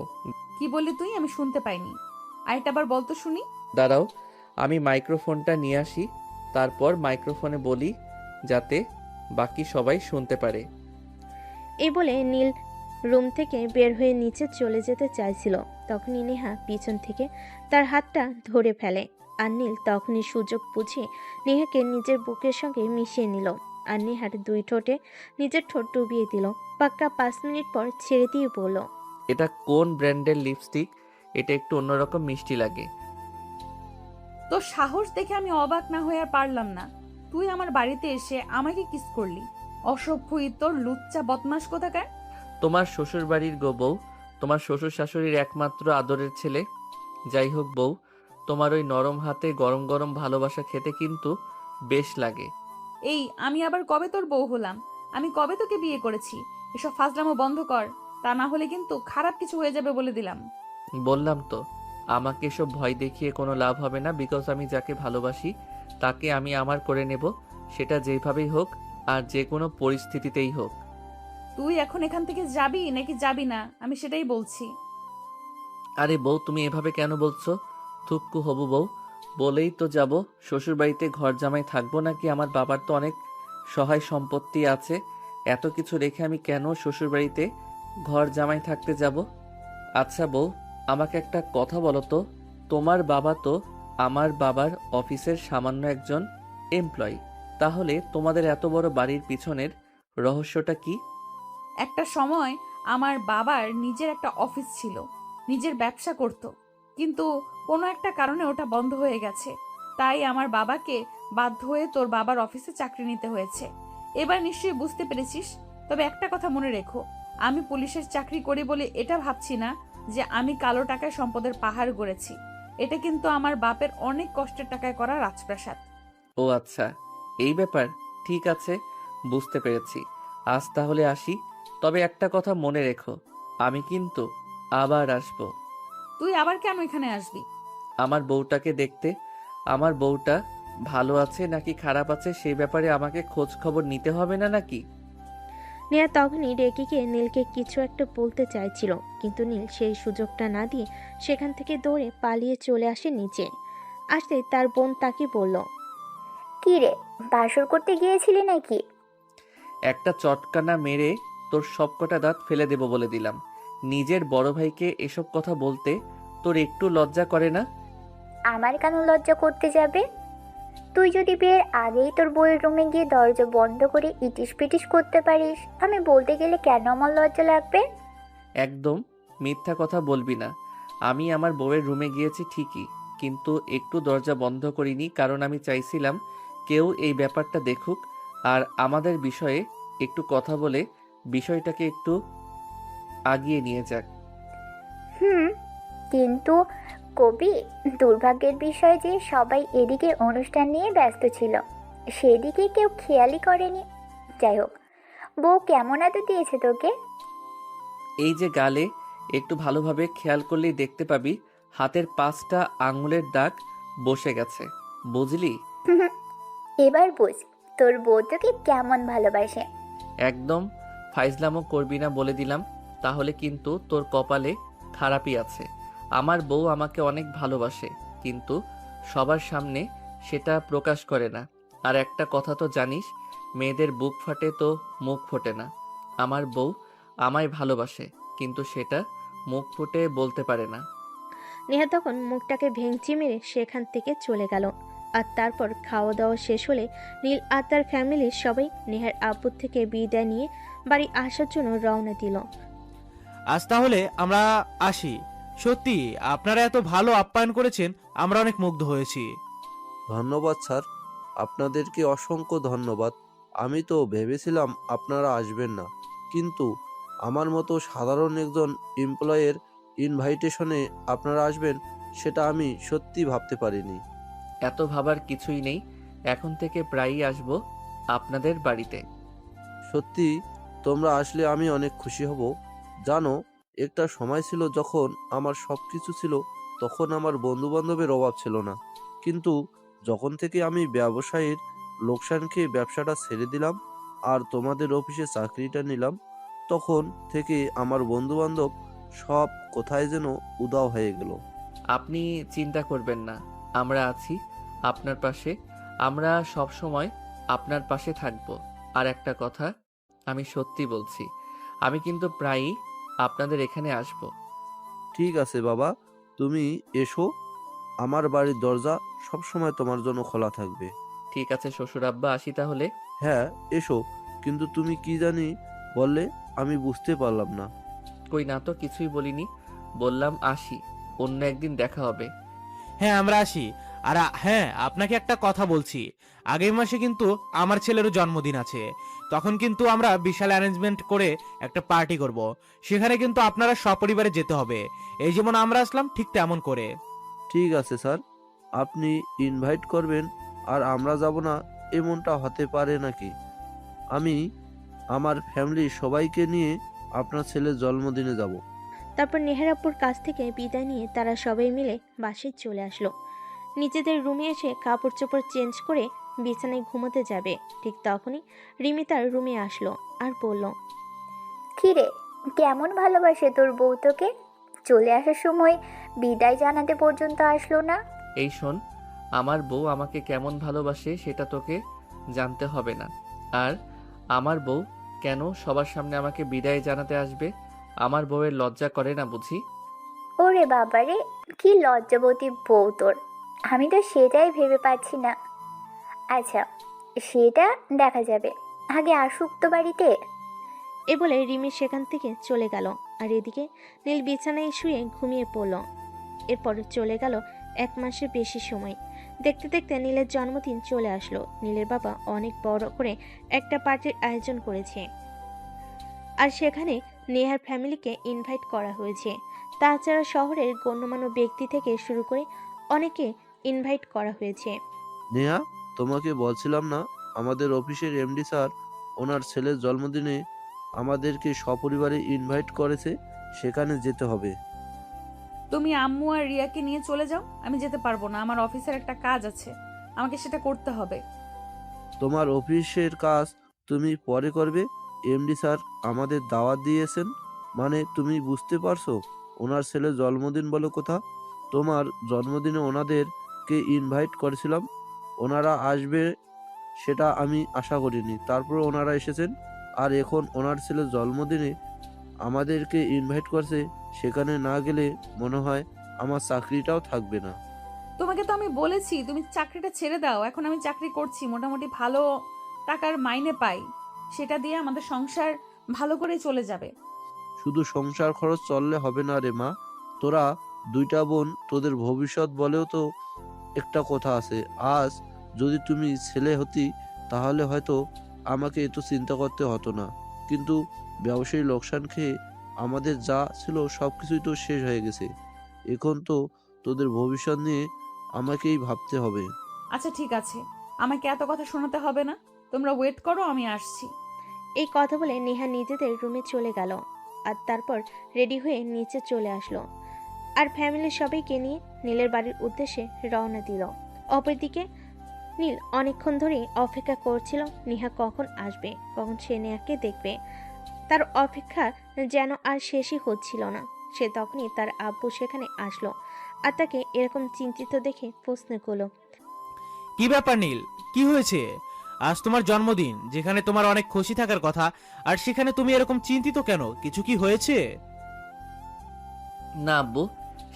কি বললি তুই? আমি শুনতে পাইনি। আরেকটা বার বলতো শুনি। দাঁড়াও, আমি মাইক্রোফোনটা নিয়ে আসি, তারপর মাইক্রোফোনে বলি, যাতে বাকি সবাই শুনতে পারে। এই বলে নীল রুম থেকে বের হয়ে নিচে চলে যেতে চাইছিল। তখনই নেহা পিছন থেকে তার হাতটা ধরে ফেলে, আর নীল তখনই সুযোগ বুঝে নেহাকে নিজের বুকের সঙ্গে মিশিয়ে নিল, আর নেহার দুই ঠোঁটে নিজের ঠোঁট ডুবিয়ে দিল। পাক্কা 5 মিনিট পর ছেড়ে দিয়ে বলল, এটা কোন ব্র্যান্ডের লিপস্টিক? এটা একটু অন্যরকম মিষ্টি লাগে। তোর সাহস দেখে আমি অবাক না হয়ে আর পারলাম না। তুই আমার বাড়িতে এসে আমাকে কিস করলি? অসভ্য তোর লুচ্চা বদমাস কোথাকার। তোমার শ্বশুর বাড়ির গো বউ, তোমার শ্বশুর শাশুড়ির একমাত্র আদরের ছেলে। যাই হোক বউ, তোমার ওই নরম হাতে গরম গরম ভালোবাসা খেতে কিন্তু বেশ লাগে। এই, আমি আবার কবে তোর বউ হলাম? আমি কবে তোকে বিয়ে করেছি? এসব ফাজলামো বন্ধ কর, তা না হলে কিন্তু খারাপ কিছু হয়ে যাবে বলে দিলাম। বললাম তো, আমাকে এসব ভয় দেখিয়ে কোনো লাভ হবে না, বিকজ আমি যাকে ভালোবাসি তাকে আমি আমার করে নেব, সেটা যেভাবেই হোক আর যে কোনো পরিস্থিতিতেই হোক। তুই এখন এখান থেকে যাবি নাকি যাবি না, আমি সেটাই বলছি। আরে বউ, তুমি এভাবে কেন বলছো? থুক্কু হবু বউ, বলেই তো যাব। শ্বশুর বাড়িতে ঘর জামাই থাকবো নাকি? আমার বাবার তো অনেক সহায় সম্পত্তি আছে, এত কিছু রেখে আমি কেন শ্বশুর বাড়িতে ঘর জামাই থাকতে যাব? আচ্ছা বউ, আমাকে একটা কথা বলো তো, তোমার বাবা তো আমার বাবার অফিসের সামান্য একজন এমপ্লয়ি, তাহলে তোমাদের এত বড় বাড়ির পিছনের রহস্যটা কি? একটা সময় আমার বাবার নিজের একটা অফিস ছিল, নিজের ব্যবসা করত, কিন্তু কোনো একটা কারণে ওটা বন্ধ হয়ে গেছে। তাই আমার বাবাকে বাধ্য হয়ে তোর বাবার অফিসে চাকরি নিতে হয়েছে। এবার নিশ্চয়ই বুঝতে পেরেছিস। তবে একটা কথা মনে রেখো, আমি পুলিশের চাকরি করি বলে এটা ভাবছি না যে আমি কালো টাকায় সম্পদের পাহাড় গড়েছি। এটা কিন্তু আমার বাপের অনেক কষ্টের টাকায় করা রাজপ্রাসাদ। ও আচ্ছা, এই ব্যাপার। ঠিক আছে, বুঝতে পেরেছি। আজ তাহলে আসি। তবে একটা কথা মনে রেখো, আমি কিন্তু আবার আসবো। তুই আবার কেন এখানে আসবি? আমার বউটাকে দেখতে। আমার বউটা ভালো আছে নাকি খারাপ আছে সেই ব্যাপারে আমাকে খোঁজ খবর নিতে হবে না নাকি? নেহা তখনই রেগে গিয়ে নীলকে কিছু একটা বলতে চাইছিল, কিন্তু নীল সেই সুযোগটা না দিয়ে সেখান থেকে দৌড়ে পালিয়ে চলে আসে নিচে। আসতেই তার বোন তাকে বলল, কি রে, বাসর করতে গিয়েছিলি নাকি? একটা চটকানা মেরে তোর সবকটা দাঁত ফেলে দেব বলে দিলাম। নিজের বড় ভাইকে এসব কথা বলতে তোর একটু লজ্জা করে না? আমার কেন লজ্জা করতে যাবে? তুই যদি বিয়ের আগেই তোর বউয়ের রুমে গিয়ে দরজা বন্ধ করে ইটিস পিটিস করতে পারিস, আমি বলতে গেলে কেন আমার লজ্জা লাগবে? একদম মিথ্যা কথা বলবি না। আমি আমার বউয়ের রুমে গিয়েছি ঠিকই, কিন্তু একটু দরজা বন্ধ করিনি, কারণ আমি চাইছিলাম কেউ এই ব্যাপারটা দেখুক আর আমাদের বিষয়ে একটু কথা বলে বিষয়টাকে একটু আগিয়ে নিয়ে যাক। হুম, কিন্তু কবি, দুর্ভাগ্যের বিষয় যে সবাই এদিকে অনুষ্ঠান নিয়ে ব্যস্ত ছিল, সেদিকে কেউ খেয়ালই করেনি। যাই হোক, বউ কেমন আদর দিয়েছে তোকে? এই যে গালে, একটু ভালোভাবে খেয়াল করলেই দেখতে পাবি হাতের 5টা আঙুলের দাগ বসে গেছে, বুঝলি? এবার বুঝ তোর বউ তোকে কেমন ভালোবাসে। একদম ফাইজলামো করবি না বলে দিলাম, তাহলে কিন্তু তোর কপালে খারাপই আছে। আমার বউ আমাকে অনেক ভালোবাসে, কিন্তু সবার সামনে সেটা প্রকাশ করে না। আর একটা কথা তো জানিস, মেয়েদের বুক ফাটে তো মুখ ফোটে না। আমার বউ আমায় ভালোবাসে, কিন্তু সেটা মুখ ফুটে বলতে পারে না। নেহা তখন মুখটাকে ভেঙচি মেরে সেখান থেকে চলে গেল। আর তারপর খাওয়া দাওয়া শেষ হলে নীল আর তার ফ্যামিলির সবাই নেহার আব্বুর থেকে বিদায় নিয়ে বাড়ি আসার জন্য রওনা দিল। আজ তাহলে আমরা আসি। সত্যি আপনারা এত ভালো আপ্যায়ন করেছেন, আমরা অনেক মুগ্ধ হয়েছি। ধন্যবাদ স্যার, আপনাদেরকে অসংখ্য ধন্যবাদ। আমি তো ভেবেছিলাম আপনারা আসবেন না, কিন্তু আমার মতো সাধারণ একজন এমপ্লয়ের ইনভাইটেশনে আপনারা আসবেন সেটা আমি সত্যি ভাবতে পারিনি। এত ভাবার কিছুই নেই, এখন থেকে প্রায়ই আসবো আপনাদের বাড়িতে। সত্যি তোমরা আসলে আমি অনেক খুশি হব। জানো, একটা সময় ছিল যখন আমার সব কিছু ছিল, তখন আমার বন্ধু বান্ধবের অভাব ছিল না, কিন্তু যখন থেকে আমি ব্যবসায়ীর লোকসান খেয়ে ব্যবসাটা ছেড়ে দিলাম আর তোমাদের অফিসে চাকরিটা নিলাম, তখন থেকে আমার বন্ধু বান্ধব সব কোথায় যেন উধাও হয়ে গেল। আপনি চিন্তা করবেন না, আমরা আছি আপনার পাশে। আমরা সব সময় আপনার পাশে থাকব। আর একটা কথা, আমি সত্যি বলছি, আমি কিন্তু প্রায়ই আপনাদের এখানে আসব। ঠিক আছে বাবা, তুমি এসো, আমার বাড়ির দরজা সবসময় তোমার জন্য খোলা থাকবে। ঠিক আছে শ্বশুর আব্বা, আসি তাহলে। হ্যাঁ, এসো। কিন্তু তুমি কি জানি বললে, আমি বুঝতে পারলাম না। কই না তো, কিছুই বলিনি, বললাম আসি, অন্য একদিন দেখা হবে। হ্যাঁ, আমরা আসি। আর হ্যাঁ, আপনাকে একটা কথা বলছি, আগামী মাসে কিন্তু আমার ছেলেরও জন্মদিন আছে। তখন কিন্তু আমরা বিশাল অ্যারেঞ্জমেন্ট করে একটা পার্টি করব। সেখানে কিন্তু আপনারা সপরিবারে যেতে হবে, এই যেমন আমরা আসলাম ঠিক তেমন করে। ঠিক আছে স্যার, আপনি ইনভাইট করবেন আর আমরা যাব না, এমনটা হতে পারে নাকি? আমি আমার ফ্যামিলির সবাইকে নিয়ে আপনার ছেলের জন্মদিনে যাব। তারপর নেহার আব্বুর কাছ থেকে বিদায় নিয়ে তারা সবাই মিলে বাসায় চলে আসলো। নিজেদের রুমে এসে কাপড় চোপড় চেঞ্জ করে বিছানায় ঘুমোতে যাবে, ঠিক তখনই রিমি তার রুমে আসলো আর বলল, কি রে, কেমন ভালোবাসে তোর বউ তোকে? চলে আসার সময় বিদায় জানাতে পর্যন্ত আসলো না। এই শোন, আমার বউ আমাকে কেমন ভালোবাসে সেটা তোকে জানতে হবে না। আর আমার বউ কেন সবার সামনে আমাকে বিদায় জানাতে আসবে? আমার বউয়ের লজ্জা করে না বুঝি? ওরে বাবারে, কি লজ্জাবতী বউ তোর! আমি তো সেটাই ভেবে পাচ্ছি না। আচ্ছা, সেটা দেখা যাবে, আগে আসুক তো বাড়িতে। এ বলে রিমি সেখান থেকে চলে গেল। আর এদিকে নীল বিছানায় শুয়ে ঘুমিয়ে পড়ল। এরপর চলে গেল 1 মাসের বেশি সময়। দেখতে দেখতে নীলের জন্মদিন চলে আসলো। নীলের বাবা অনেক বড় করে একটা পার্টির আয়োজন করেছে, আর সেখানে নেহার ফ্যামিলিকে ইনভাইট করা হয়েছে। তাছাড়া শহরের গণ্যমান্য ব্যক্তি থেকে শুরু করে অনেকে ইনভাইট করা হয়েছে। নেহা, তোমাকে বলছিলাম না আমাদের অফিসের এমডি স্যার ওনার ছেলের জন্মদিনে আমাদেরকে সপরিবারে ইনভাইট করেছে, সেখানে যেতে হবে। তুমি আম্মু আর রিয়াকে নিয়ে চলে যাও, আমি যেতে পারবো না, আমার অফিসের একটা কাজ আছে, আমাকে সেটা করতে হবে। তোমার অফিসের কাজ তুমি পরে করবে, এমডি স্যার আমাদের দাওয়াত দিয়েছেন, মানে তুমি বুঝতে পারছো? ওনার ছেলের জন্মদিন বলে কথা, তোমার জন্মদিনে ওনাদেরকে ইনভাইট করেছিলাম, ওনারা আসবে সেটা আমি আশা করিনি, তারপর ওনারা এসেছেন। আর এখন ওনার ছেলের জন্মদিনে আমাদেরকে ইনভাইট করছে, সেখানে না গেলে মনে হয় আমার চাকরিটাও থাকবে না। তোমাকে তো আমি বলেছি তুমি চাকরিটা ছেড়ে দাও, এখন আমি চাকরি করছি, মোটামুটি ভালো টাকার মাইনে পাই, সেটা দিয়ে আমাদের সংসার ভালো করে চলে যাবে। শুধু সংসার খরচ চললে হবে না রে মা, তোরা দুইটা বোন, তোদের ভবিষ্যৎ বলেও তো একটা কথা আছে। আজ যদি তুমি ছেলে হতি তাহলে হয়তো আমাকে এত চিন্তা করতে হতো না, কিন্তু ব্যবসায়ী লোকসান খেয়ে আমাদের যা ছিল সব কিছুই তো শেষ হয়ে গেছে। এখন তো তোদের ভবিষ্যৎ নিয়ে আমাকেই ভাবতে হবে। আচ্ছা ঠিক আছে, আমাকে এত কথা শোনাতে হবে না, তোমরা ওয়েট করো, আমি আসছি। এই কথা বলে নেহা নিজেদের রুমে চলে গেল আর তারপর রেডি হয়ে নিচে চলে আসলো আর ফ্যামিলির সবাইকে নিয়ে নীলের বাড়ির উদ্দেশ্যে রওনা দিল। অপরদিকে নীল অনেকক্ষণ ধরেই অপেক্ষা করছিল নেহা কখন আসবে, কখন সে নেহাকে দেখবে। তার অপেক্ষা যেন আর শেষই হচ্ছিল না। সে তখনই তার আব্বু সেখানে আসলো আর তাকে এরকম চিন্তিত দেখে প্রশ্ন করলো, কি ব্যাপার নীল, কি হয়েছে? আজ তোমার জন্মদিন, যেখানে তোমার অনেক খুশি থাকার কথা, আর সেখানে তুমি এরকম চিন্তিত কেন? কিছু কি হয়েছে? না আব্বু,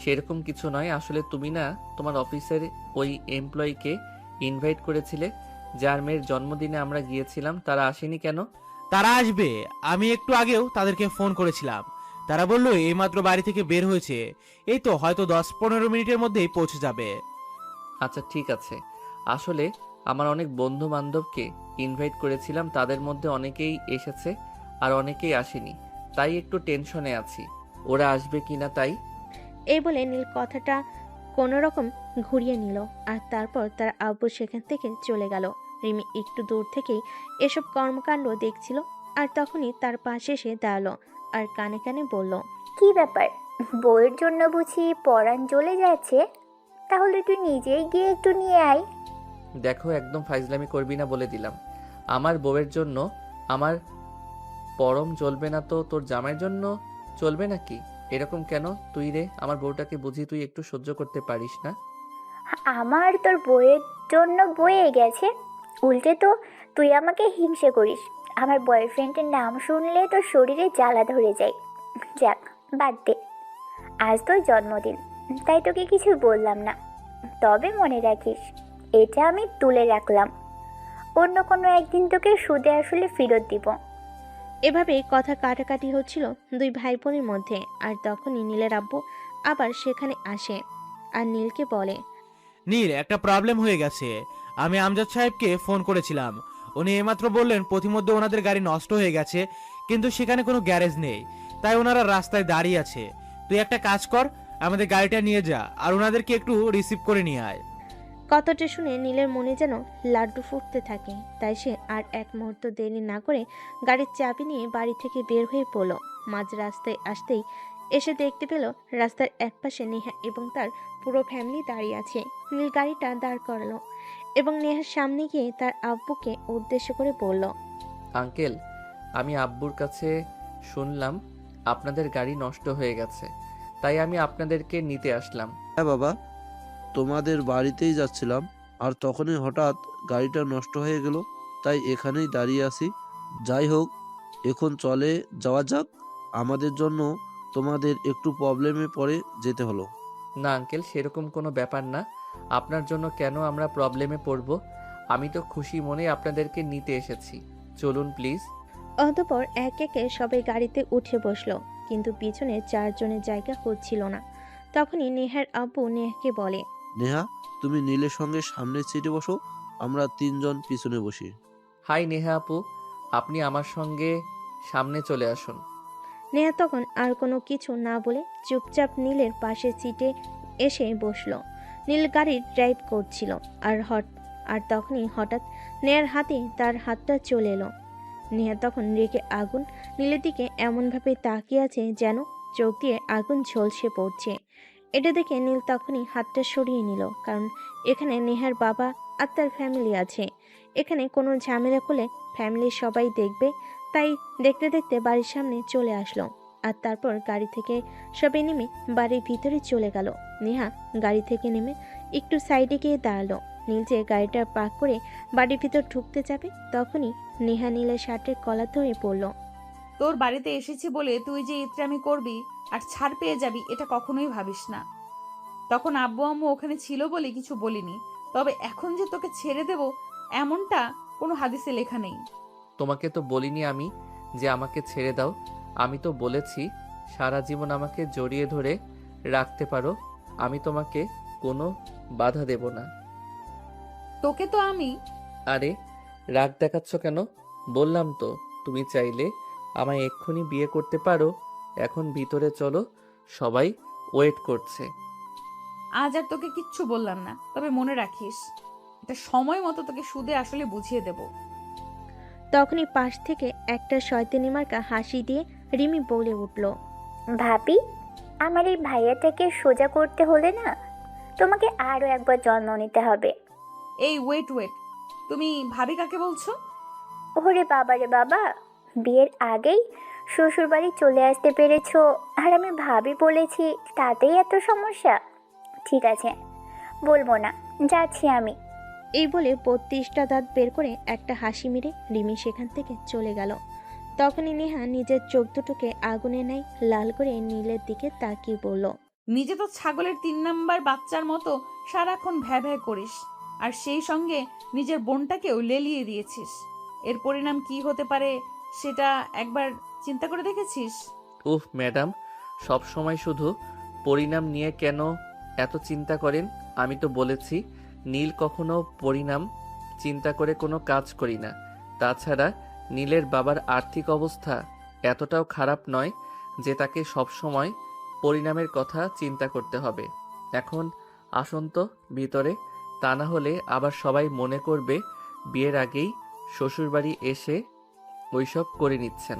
সেরকম কিছু নয়। আসলে তুমি না তোমার অফিসের ওই এমপ্লয়িকে ইনভাইট করেছিলে, যার মেয়ের জন্মদিনে আমরা গিয়েছিলাম, তারা আসেনি কেন? তারা আসবে, আমি একটু আগেও তাদেরকে ফোন করেছিলাম। তারা বললো এইমাত্র বাড়ি থেকে বের হয়েছে, এই তো হয়তো 10-15 মিনিটের মধ্যেই পৌঁছে যাবে। আচ্ছা ঠিক আছে। আসলে আমার অনেক বন্ধু বান্ধবকে ইনভাইট করেছিলাম, তাদের মধ্যে অনেকেই এসেছে আর অনেকেই আসেনি, তাই একটু টেনশনে আছি ওরা আসবে কিনা তাই। এই বলে নীল কথাটা কোনো রকম ঘুরিয়ে নিল আর তারপর তার আব্বু সেখান থেকে চলে গেল। রিমি একটু দূর থেকেই এসব কর্মকাণ্ড দেখছিল আর তখনই তার পাশে এসে দাঁড়ালো আর কানে কানে বলল, কি ব্যাপার, বউয়ের জন্য বুঝি পরাণ জ্বলে যাচ্ছে? তাহলে তুই নিজেই গিয়ে একটু নিয়ে আয়। দেখো, একদম ফাইজলামি করবি না বলে দিলাম। আমার বউয়ের জন্য আমার পরম চলবে না তো তোর জামাইয়ের জন্য চলবে নাকি? এরকম কেন তুই রে? আমার বউটাকে বুঝি তুই একটু সহ্য করতে পারিস না? আমার তোর বউয়ের জন্য বয়ে গেছে, উল্টে তো তুই আমাকে হিংসে করিস। আমার বয়ফ্রেন্ডের নাম শুনলে তোর শরীরে জ্বালা ধরে যায়। যাক, বাদ দে, আজ তোর জন্মদিন, তাই তোকে কিছু বললাম না। তবে মনে রাখিস, এটা আমি তুলে রাখলাম, অন্য কোনো একদিন তোকে সুদে আসলে ফেরত দিব। এভাবেই কথা কাটাকাটি হচ্ছিল দুই ভাই বোনের মধ্যে। আর তখনই নীলের আব্বু আবার সেখানে আসে আর নীলকে বলে, নীল, একটা প্রবলেম হয়ে গেছে। আমি আমজাদ সাহেবকে ফোন করেছিলাম, উনি এইমাত্র বললেন পথিমধ্যে ওনাদের গাড়ি নষ্ট হয়ে গেছে, কিন্তু সেখানে কোনো গ্যারেজ নেই, তাই ওনারা রাস্তায় দাঁড়িয়ে আছে। তুই একটা কাজ কর, আমাদের গাড়িটা নিয়ে যা আর ওনাদেরকে একটু রিসিভ করে নিয়ে আয়। কথাটা শুনে নীলের মনে যেন লাড্ডু ফুটতে থাকে। তাই সে আর এক মুহূর্ত দেরি না করে গাড়ির চাবি নিয়ে বাড়ি থেকে বের হয়ে পড়ল। মাঝ রাস্তায় আসতেই এসে দেখতে পেল রাস্তার একপাশে নেহা এবং তার পুরো ফ্যামিলি দাঁড়িয়ে আছে। নীল গাড়িটা দাঁড় করালো এবং নেহার সামনে গিয়ে তার আব্বুকে উদ্দেশ্য করে বলল, আঙ্কেল, আমি আব্বুর কাছে শুনলাম আপনাদের গাড়ি নষ্ট হয়ে গেছে, তাই আমি আপনাদেরকে নিতে আসলাম। হ্যাঁ বাবা, তোমাদের বাড়িতেই যাচ্ছিলাম, আর তখনই হঠাৎ গাড়িটা নষ্ট হয়ে গেল, তাই এখানেই দাঁড়িয়ে আছি। যাই হোক, এখন চলে যাওয়া যাক, আমাদের জন্য তোমাদের একটু প্রবলেমে পড়ে যেতে হলো। না আঙ্কেল, সেরকম কোনো ব্যাপার না। আপনার জন্য কেন আমরা প্রবলেমে পড়ব? আমি তো খুশি মনে আপনাদেরকে নিতে এসেছি। চলুন প্লিজ। অতঃপর এক একে সবাই গাড়িতে উঠে বসলো, কিন্তু পিছনে চারজনের জায়গা হচ্ছিল না। তখনই নেহার আব্বু নেহাকে বলে, নেহা, তুমি নীলের সঙ্গে সামনের সিটে বসো, আমরা তিনজন পিছনে বসি। হাই নেহা আপু, আপনি আমার সঙ্গে সামনে চলে আসুন। নেহা তখন আর কোনো কিছু না বলে চুপচাপ নীলের পাশের সিটে এসে বসলো। নীল গাড়ি ড্রাইভ করছিল আর তখনই হঠাৎ নেহার হাতে তার হাতটা চলে এলো। নেহা তখন রেগে আগুন নীলের দিকে এমনভাবে তাকিয়ে আছে যেন চোখ দিয়ে আগুন ঝলসে পড়ছে। এটা দেখে নীল তখনই হাতটা সরিয়ে নিল, কারণ এখানে নেহার বাবা আর তার ফ্যামিলি আছে। এখানে কোনো ঝামেলা করলে ফ্যামিলির সবাই দেখবে, তাই দেখতে দেখতে বাড়ির সামনে চলে আসলো। আর তারপর গাড়ি থেকে সবাই নেমে বাড়ির ভিতরে চলে গেল। নেহা গাড়ি থেকে নেমে একটু সাইডে গিয়ে দাঁড়ালো। নীল যে গাড়িটা পার্ক করে বাড়ির ভিতর ঢুকতে যাবে, তখনই নেহা নীলের শার্টের কলার ধরে পড়ল। তোর বাড়িতে এসেছি বলে তুই যে ইতরামি করবি আর ছাড় পেয়ে যাবি এটা কখনোই ভাবিস না। তখন আব্বু আম্মু ওখানে ছিল বলে কিছু বলিনি, তবে এখন যে তোকে ছেড়ে দেব এমনটা কোনো হাদিসে লেখা নেই। তোমাকে তো বলিনি আমি যে আমাকে ছেড়ে দাও। আমি তো বলেছি সারা জীবন আমাকে জড়িয়ে ধরে রাখতে পারো। আমি তোমাকে কোনো বাধা দেব না। তোকে তো আমি আরে রাগ দেখাচ্ছ কেন? বললাম তো তুমি চাইলে আমায় এক্ষুনি বিয়ে করতে পারো। এখন ভিতরে চলো, সবাই ওয়েট করছে। আজ আর তোকে কিচ্ছু বললাম না, তবে মনে রাখিস এটা সময় মতো তোকে সুদে আসলে বুঝিয়ে দেব। তখনই পাশ থেকে একটা শয়তানি মার্কা হাসি দিয়ে রিমি বলে উঠল, ভাবি, আমার এই ভাইয়াটাকে সোজা করতে হলে না তোমাকে আরও একবার জন্ম নিতে হবে। এই ওয়েট, তুমি ভাবি কাকে বলছো? ওরে বাবা রে বাবা, বিয়ের আগেই শ্বশুর বাড়ি চলে আসতে পেরেছো আর আমি ভাবি বলেছি, তাতেই এত সমস্যা? ঠিক আছে, বলবো না, যাচ্ছি আমি। এই বলে 32টা দাঁত বের করে একটা হাসি মেরে রিমি সেখান থেকে চলে গেল। তখনই নেহা নিজের চোখ দুটোকে আগুনে নেয় লাল করে নীলের দিকে তাকিয়ে বলল, নিজে তো ছাগলের 3 নাম্বার বাচ্চার মতো সারাক্ষণ ভ্যা ভ্যা করিস, আর সেই সঙ্গে নিজের বোনটাকেও লেলিয়ে দিয়েছিস। এর পরিণাম কি হতে পারে সেটা একবার চিন্তা করে দেখেছিস? উফ ম্যাডাম, সব সময় শুধু পরিণাম নিয়ে কেন এত চিন্তা করেন? আমি তো বলেছি নীল কখনো পরিণাম চিন্তা করে কোনো কাজ করি না। তাছাড়া নীলের বাবার আর্থিক অবস্থা এতটাও খারাপ নয় যে তাকে সব সময় পরিণামের কথা চিন্তা করতে হবে। এখন আসুন তো ভিতরে, তা না হলে আবার সবাই মনে করবে বিয়ের আগেই শ্বশুরবাড়ি এসে ওইসব করে নিচ্ছেন।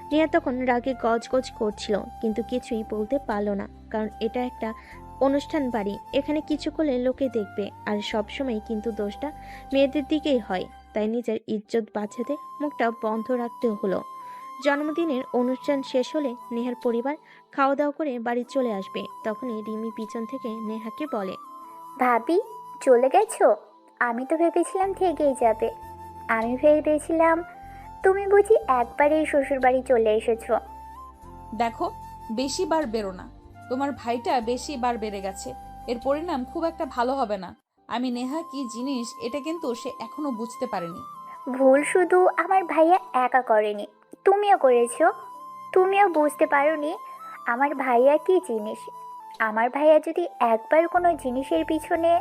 নেহা তখন রাগে গজগজ করছিল, কিন্তু কিছুই বলতে পারল না, কারণ এটা একটা অনুষ্ঠান বাড়ি। এখানে কিছু করলে লোকে দেখবে, আর সবসময় কিন্তু দোষটা মেয়েদের দিকেই হয়। তাই নিজের ইজ্জত বাঁচাতে মুখটা বন্ধ রাখতে হলো। জন্মদিনের অনুষ্ঠান শেষ হলে নেহার পরিবার খাওয়া দাওয়া করে বাড়ি চলে আসবে। তখনই রিমি পিছন থেকে নেহাকে বলে, ভাবি, চলে গেছো? আমি তো ভেবেছিলাম থেকেই যাবে। আমি ভেবেছিলাম তুমি বুঝি একবারেই শ্বশুর বাড়ি চলে এসেছো। দেখো, বেশি বার বেরো না। তোমার ভাইটা বেশি বার বেড়ে গেছে, এর পরিণাম খুব একটা ভালো হবে না। আমি নেহা কি জিনিস এটা কিন্তু সে এখনো বুঝতে পারেনি। ভুল শুধু আমার ভাইয়া একা করেনি, তুমিও করেছো। তুমিও বুঝতে পারোনি আমার ভাইয়া কি জিনিস। আমার ভাইয়া যদি একবার কোনো জিনিসের পিছনে,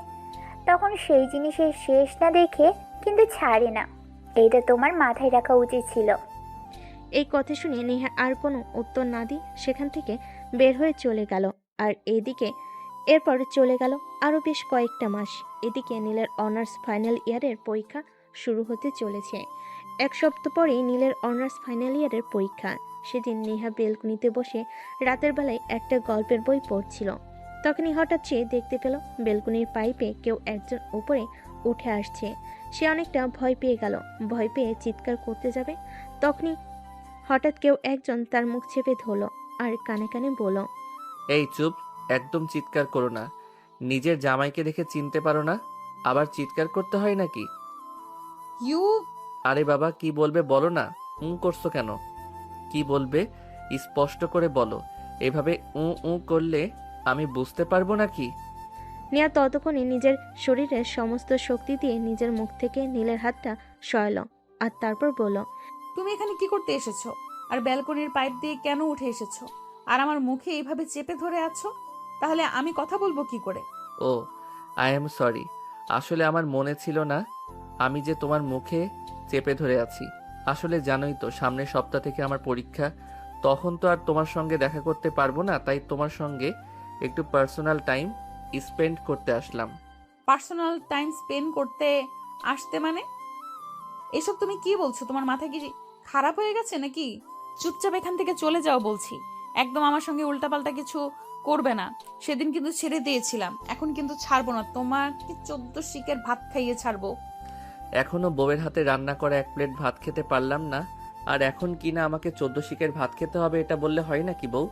তখন সেই জিনিসের শেষ না দেখে কিন্তু ছাড়ে না। এইটা তোমার মাথায় রাখা উচিত ছিল। এই কথা শুনে নেহা আর কোনো উত্তর না দিয়ে সেখান থেকে বের হয়ে চলে গেল। আর এরপর চলে গেল আরও বেশ কয়েকটা মাস। এদিকে নীলের অনার্স ফাইনাল ইয়ারের পরীক্ষা শুরু হতে চলেছে। 1 সপ্তাহ পরেই নীলের অনার্স ফাইনাল ইয়ারের পরীক্ষা। সেদিন নেহা বেলকনিতে বসে রাতের বেলায় একটা গল্পের বই পড়ছিল। তখনই হঠাৎ সে দেখতে পেল বেলকনির পাইপে কেউ একজন উপরে উঠে আসছে। সে অনেকটা ভয় পেয়ে গেল। ভয় পেয়ে চিৎকার করতে যাবে, তখনই হঠাৎ কেউ একজন তার মুখ চেপে ধরল আর কানে কানে বলল, এই চুপ, একদম চিৎকার করো না। নিজের জামাইকে দেখে চিনতে পারো না, আবার চিৎকার করতে হয় নাকি? ইউ আরে বাবা, কি বলবে বলো না। করছো কেন? কি বলবে স্পষ্ট করে বলো। এভাবে করলে আমি বুঝতে পারবো নাকি? নেহা ততক্ষণে নিজের শরীরের সমস্ত শক্তি দিয়ে নিজের মুখ থেকে নীলের হাতটা সরালো আর তারপর বলল, তুমি এখানে কি করতে এসেছো? আর ব্যালকনির পাইপ দিয়ে কেন উঠে এসেছো? আর আমার মুখে এইভাবে চেপে ধরে আছো? তাহলে আমি কথা বলবো কি করে? ও, আই এম সরি। আসলে আমার মনে ছিল না আমি যে তোমার মুখে চেপে ধরে আছি। আসলে জানোই তো সামনের সপ্তাহ থেকে আমার পরীক্ষা। তখন তো আর তোমার সঙ্গে দেখা করতে পারবো না, তাই তোমার সঙ্গে একটু পার্সোনাল টাইম স্পেন্ড করতে আসলাম। পার্সোনাল টাইম স্পেন্ড করতে আসতে মানে? এসব তুমি কি বলছো? তোমার মাথা কি খারাপ হয়ে গেছে নাকি? চুপচাপ এখান থেকে চলে যাও বলছি। একদম আমার সঙ্গে উল্টাপাল্টা কিছু করবে না। সেদিন কিন্তু ছেড়ে দিয়েছিলাম, এখন কিন্তু ছাড়বো না। তোমাকে 14 শিকের ভাত খাইয়ে ছাড়বো। এখনো বউয়ের হাতে রান্না করা 1 প্লেট ভাত খেতে পারলাম না, আর এখন কিনা আমাকে 14 শিকের ভাত খেতে হবে, এটা বললে হয় নাকি বউ?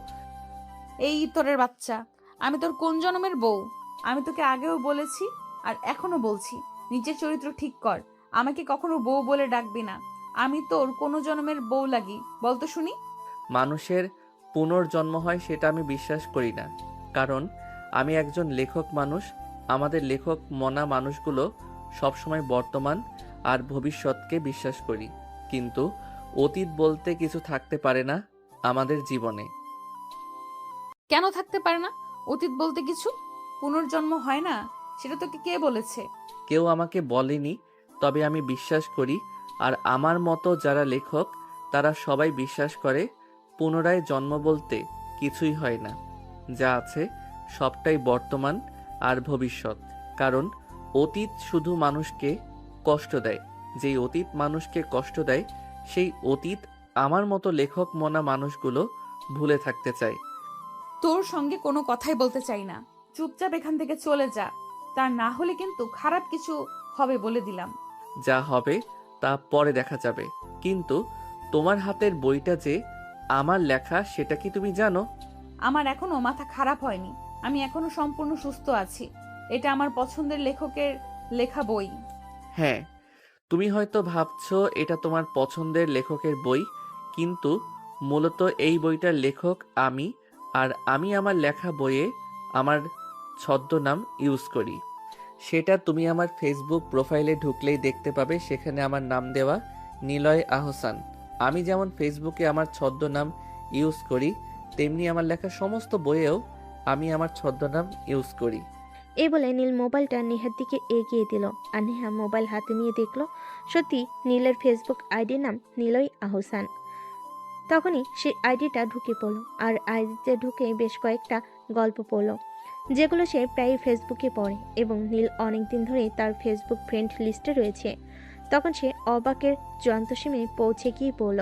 এই ইতরের বাচ্চা, আমি তোর কোন জন্মের বউ? আমি তোকে আগেও বলেছি আর এখনো বলছি, নিজের চরিত্র ঠিক কর। আমাকে কখনো বউ বলে ডাকবি না। আমি তোর কোনো জন্মের বউ লাগি বলতো শুনি? মানুষের পুনর্জন্ম হয় সেটা আমি বিশ্বাস করি না, কারণ আমি একজন লেখক মানুষ। আমাদের লেখক মনা মানুষগুলো সবসময় বর্তমান আর ভবিষ্যৎকে বিশ্বাস করি, কিন্তু অতীত বলতে কিছু থাকতে পারে না আমাদের জীবনে। কেন থাকতে পারে না? অতীত বলতে কিছু পুনর্জন্ম হয় না, সেটা তোকে কে বলেছে? কেউ আমাকে বলেনি, তবে আমি বিশ্বাস করি। আর আমার মতো যারা লেখক তারা সবাই বিশ্বাস করে পুনরায় জন্ম বলতে কিছুই হয় না। যা আছে সবটাই বর্তমান আর ভবিষ্যৎ। কারণ অতীত শুধু মানুষকে কষ্ট দেয়। যেই অতীত মানুষকে কষ্ট দেয় সেই অতীত আমার মতো লেখক মনা মানুষগুলো ভুলে থাকতে চায়। তোর সঙ্গে কোনো কথাই বলতে চাই না। চুপচাপ এখান থেকে চলে যা, তা না হলে কিন্তু খারাপ কিছু হবে বলে দিলাম। যা হবে তা পরে দেখা যাবে, কিন্তু তোমার হাতের বইটা যে আমার লেখা সেটা কি তুমি জানো? আমার এখনো মাথা খারাপ হয়নি, আমি এখনো সম্পূর্ণ সুস্থ আছি। এটা আমার পছন্দের লেখকের লেখা বই। হ্যাঁ, তুমি হয়তো ভাবছো এটা তোমার পছন্দের লেখকের বই, কিন্তু মূলত এই বইটার লেখক আমি। আর আমি আমার লেখা বইয়ে আমার ছদ্মনাম ইউজ করি। সেটা তুমি আমার ফেসবুক প্রোফাইলে ঢুকলেই দেখতে পাবে, সেখানে আমার নাম দেওয়া নিলয় আহসান। আমি যেমন ফেসবুকে আমার ছদ্মনাম ইউজ করি, তেমনি আমার লেখা সমস্ত বইয়েও আমি আমার ছদ্মনাম ইউজ করি। এই বলে নীল মোবাইলটা নেহার দিকে এগিয়ে দিল, আর নেহা মোবাইল হাতে নিয়ে দেখলো সত্যি নীলের ফেসবুক আইডির নাম নিলয় আহসান। তখনই সেই আইডিটা ঢুকে পড়লো, আর আইডিতে ঢুকে বেশ কয়েকটা গল্প পড়লো যেগুলো সে প্রায়ই ফেসবুকে পড়ে, এবং নীল অনেকদিন ধরেই তার ফেসবুক ফ্রেন্ড লিস্টে রয়েছে। তখন সে অবাকের যন্ত্রসীমে পৌঁছে গিয়ে বলল,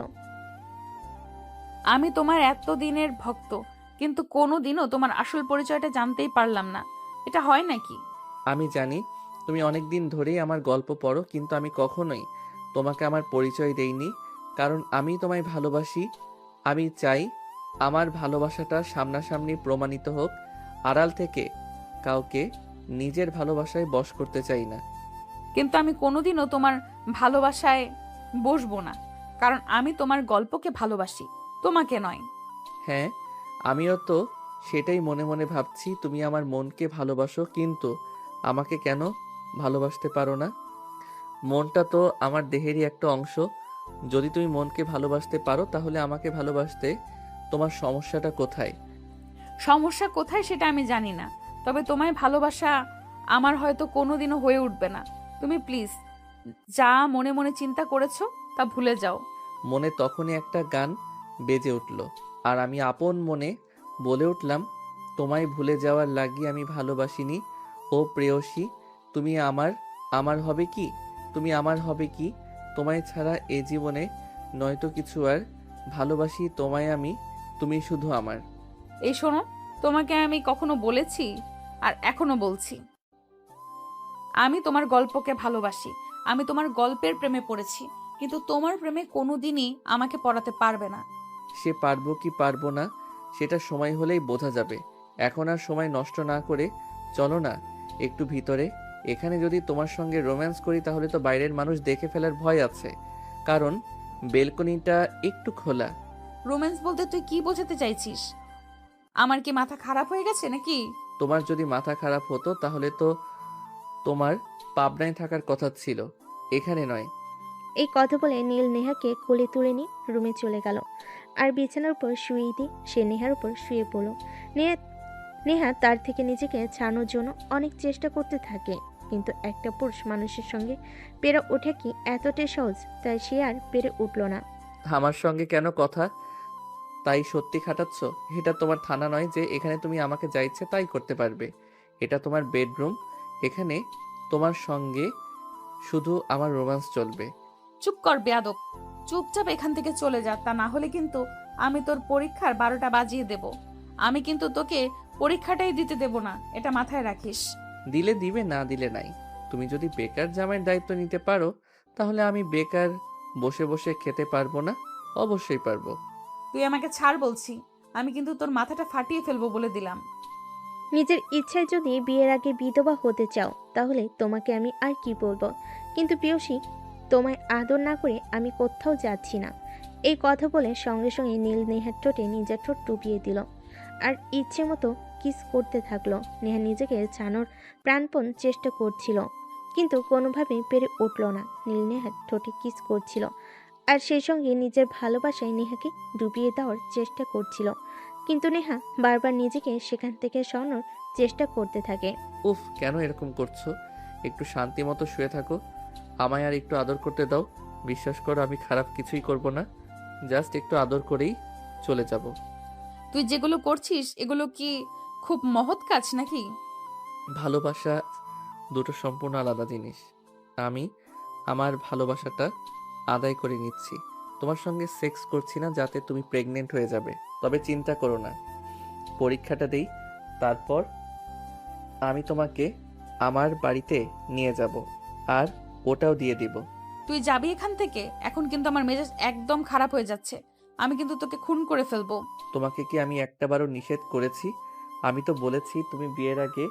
আমি তোমার এতদিনের ভক্ত, কিন্তু কোনোদিনও তোমার আসল পরিচয়টা জানতেই পারলাম না। এটা হয় নাকি? আমি জানি তুমি অনেক দিন ধরেই আমার গল্প পড়ো, কিন্তু আমি কখনোই তোমাকে আমার পরিচয় দেইনি, কারণ আমি তোমায় ভালোবাসি। আমি চাই আমার ভালোবাসাটা সামনাসামনি প্রমাণিত হোক, আড়াল থেকে কাউকে নিজের ভালোবাসায় বশ করতে চাই না। কিন্তু আমি কোনোদিনও তোমার ভালোবাসায় বসবো না, কারণ আমি তোমার গল্পকে ভালোবাসি, তোমাকে নয়। হ্যাঁ, আমিও তো সেটাই মনে মনে ভাবছি। তুমি আমার মনকে ভালোবাসো, কিন্তু আমাকে কেন ভালোবাসতে পারো না? মনটা তো আমার দেহেরই একটা অংশ। যদি তুমি মনকে ভালোবাসতে পারো তাহলে আমাকে ভালোবাসতে তোমার সমস্যাটা কোথায়? সমস্যা কোথায় সেটা আমি জানি না, তবে তোমায় ভালোবাসা আমার হয়তো কোনোদিনও হয়ে উঠবে না। তুমি প্লিজ যা মনে মনে চিন্তা করেছো তা ভুলে যাও। মনে তখনই একটা গান বেজে উঠল, আর আমি আপন মনে বলে উঠলাম, তোমায় ভুলে যাওয়ার লাগি আমি ভালোবাসিনি। ও প্রেয়সী, তুমি আমার আমার হবে কি? তুমি আমার হবে কি? তোমায় ছাড়া এ জীবনে নয়তো কিছু আর। ভালোবাসি তোমায় আমি, তুমি শুধু আমার। এই শোনো, তোমাকে আমি কখনো বলেছি আর এখনো বলছি, আমি তোমার গল্পকে ভালোবাসি। আমি তোমার গল্পের প্রেমে পড়েছি, কিন্তু তোমার প্রেমে কোনোদিনই আমাকে পড়াতে পারবে না। সে পারবো কি পারবো না সেটা সময় হলেই বোঝা যাবে। এখন আর সময় নষ্ট না করে চলো না একটু ভিতরে। এখানে যদি তোমার সঙ্গে রোম্যান্স করি তাহলে তো বাইরের মানুষ দেখে ফেলার ভয় আছে, কারণ বেলকনিটা একটু খোলা। রোম্যান্স বলতে তুই কি বোঝাতে চাইছিস? আমার কি মাথা খারাপ হয়ে গেছে নাকি? তোমার যদি মাথা খারাপ হতো তাহলে তো তোমার পাবনায় থাকার কথা ছিল, এখানে নয়। এই কথা বলে নীল নেহাকে কোলে তুলে নিয়ে রুমে চলে গেল, আর বিছানার উপর শুয়ে দিয়ে সে নেহার উপর শুয়ে পড়ল। নেহা তার থেকে নিজেকে ছাড়ানোর জন্য অনেক চেষ্টা করতে থাকে, কিন্তু একটা পুরুষ মানুষের সঙ্গে পেরে ওঠে কি এতটাই সহজ, তাই সে আর পেরে উঠল না। আমার সঙ্গে কেন কথা তাই সত্যি খাটাচ্ছ? এটা তোমার থানা নয় যে এখানে তুমি আমাকে যা ইচ্ছে তাই করতে পারবে। এটা তোমার বেডরুম। এখানে তোমার সঙ্গে শুধু আমার রোম্যান্স চলবে। চুপ কর বেয়াদব, চুপচাপ এখান থেকে চলে যা, তা না হলে কিন্তু আমি তোর পরীক্ষার 12টা বাজিয়ে দেব। আমি কিন্তু তোকে পরীক্ষাটাই দিতে দেব না, এটা মাথায় রাখিস। দিলে দিবে, না দিলে নাই। তুমি যদি বেকার জামাইয়ের দায়িত্ব নিতে পারো, তাহলে আমি বেকার বসে বসে খেতে পারবো না? অবশ্যই পারবো। তুই আমাকে ছাড় বলছি, আমি কিন্তু তোর মাথাটা ফাটিয়ে ফেলবো বলে দিলাম। নিজের ইচ্ছায় যদি বিয়ের আগে বিধবা হতে চাও তাহলে তোমাকে আমি আর কি বলবো, কিন্তু পিয়সী, তোমায় আদর না করে আমি কোথাও যাচ্ছি না। এই কথা বলে সঙ্গে সঙ্গে নীল নেহার ঠোঁটে নিজের ঠোঁট টুপিয়ে দিল আর ইচ্ছে মতো কিস করতে থাকলো। নেহা নিজেকে ছাড়ানোর প্রাণপণ চেষ্টা করছিল, কিন্তু কোনোভাবেই পেরে উঠল না। নীল নেহার ঠোঁটে কিস করছিল আর সেই সঙ্গে নিজের ভালোবাসায় নেহাকে ডুবিয়ে দেওয়ার চেষ্টা করছিল, কিন্তু নেহা বারবার নিজেকে সেখান থেকে সরানোর চেষ্টা করতে থাকে। উফ, কেন এরকম করছো? একটু শান্তি মতো শুয়ে থাকো, আমায় আর একটু আদর করতে দাও। বিশ্বাস করো, আমি খারাপ কিছুই করব না, জাস্ট একটু আদর করেই চলে যাব। তুই যেগুলো করছিস এগুলো কি খুব মহৎ কাজ নাকি? ভালোবাসা দুটো সম্পূর্ণ আলাদা জিনিস। আমি আমার ভালোবাসাটা আদায় করে নিচ্ছি, তোমার সঙ্গে সেক্স করছি না যাতে তুমি প্রেগনেন্ট হয়ে যাবে। তবে চিন্তা করো না, পরীক্ষাটা দেই, তারপর আমি তোমাকে আমার বাড়িতে নিয়ে যাব আর ওটাও দিয়ে দিব। তুই যাবি এখান থেকে? এখন কিন্তু আমার মেজাজ একদম খারাপ হয়ে যাচ্ছে, আমি কিন্তু তোকে খুন করে ফেলবো। তোমাকে কি আমি একটাবারও নিষেধ করেছি? আমি তো বলেছি তুমি বিয়ের আগে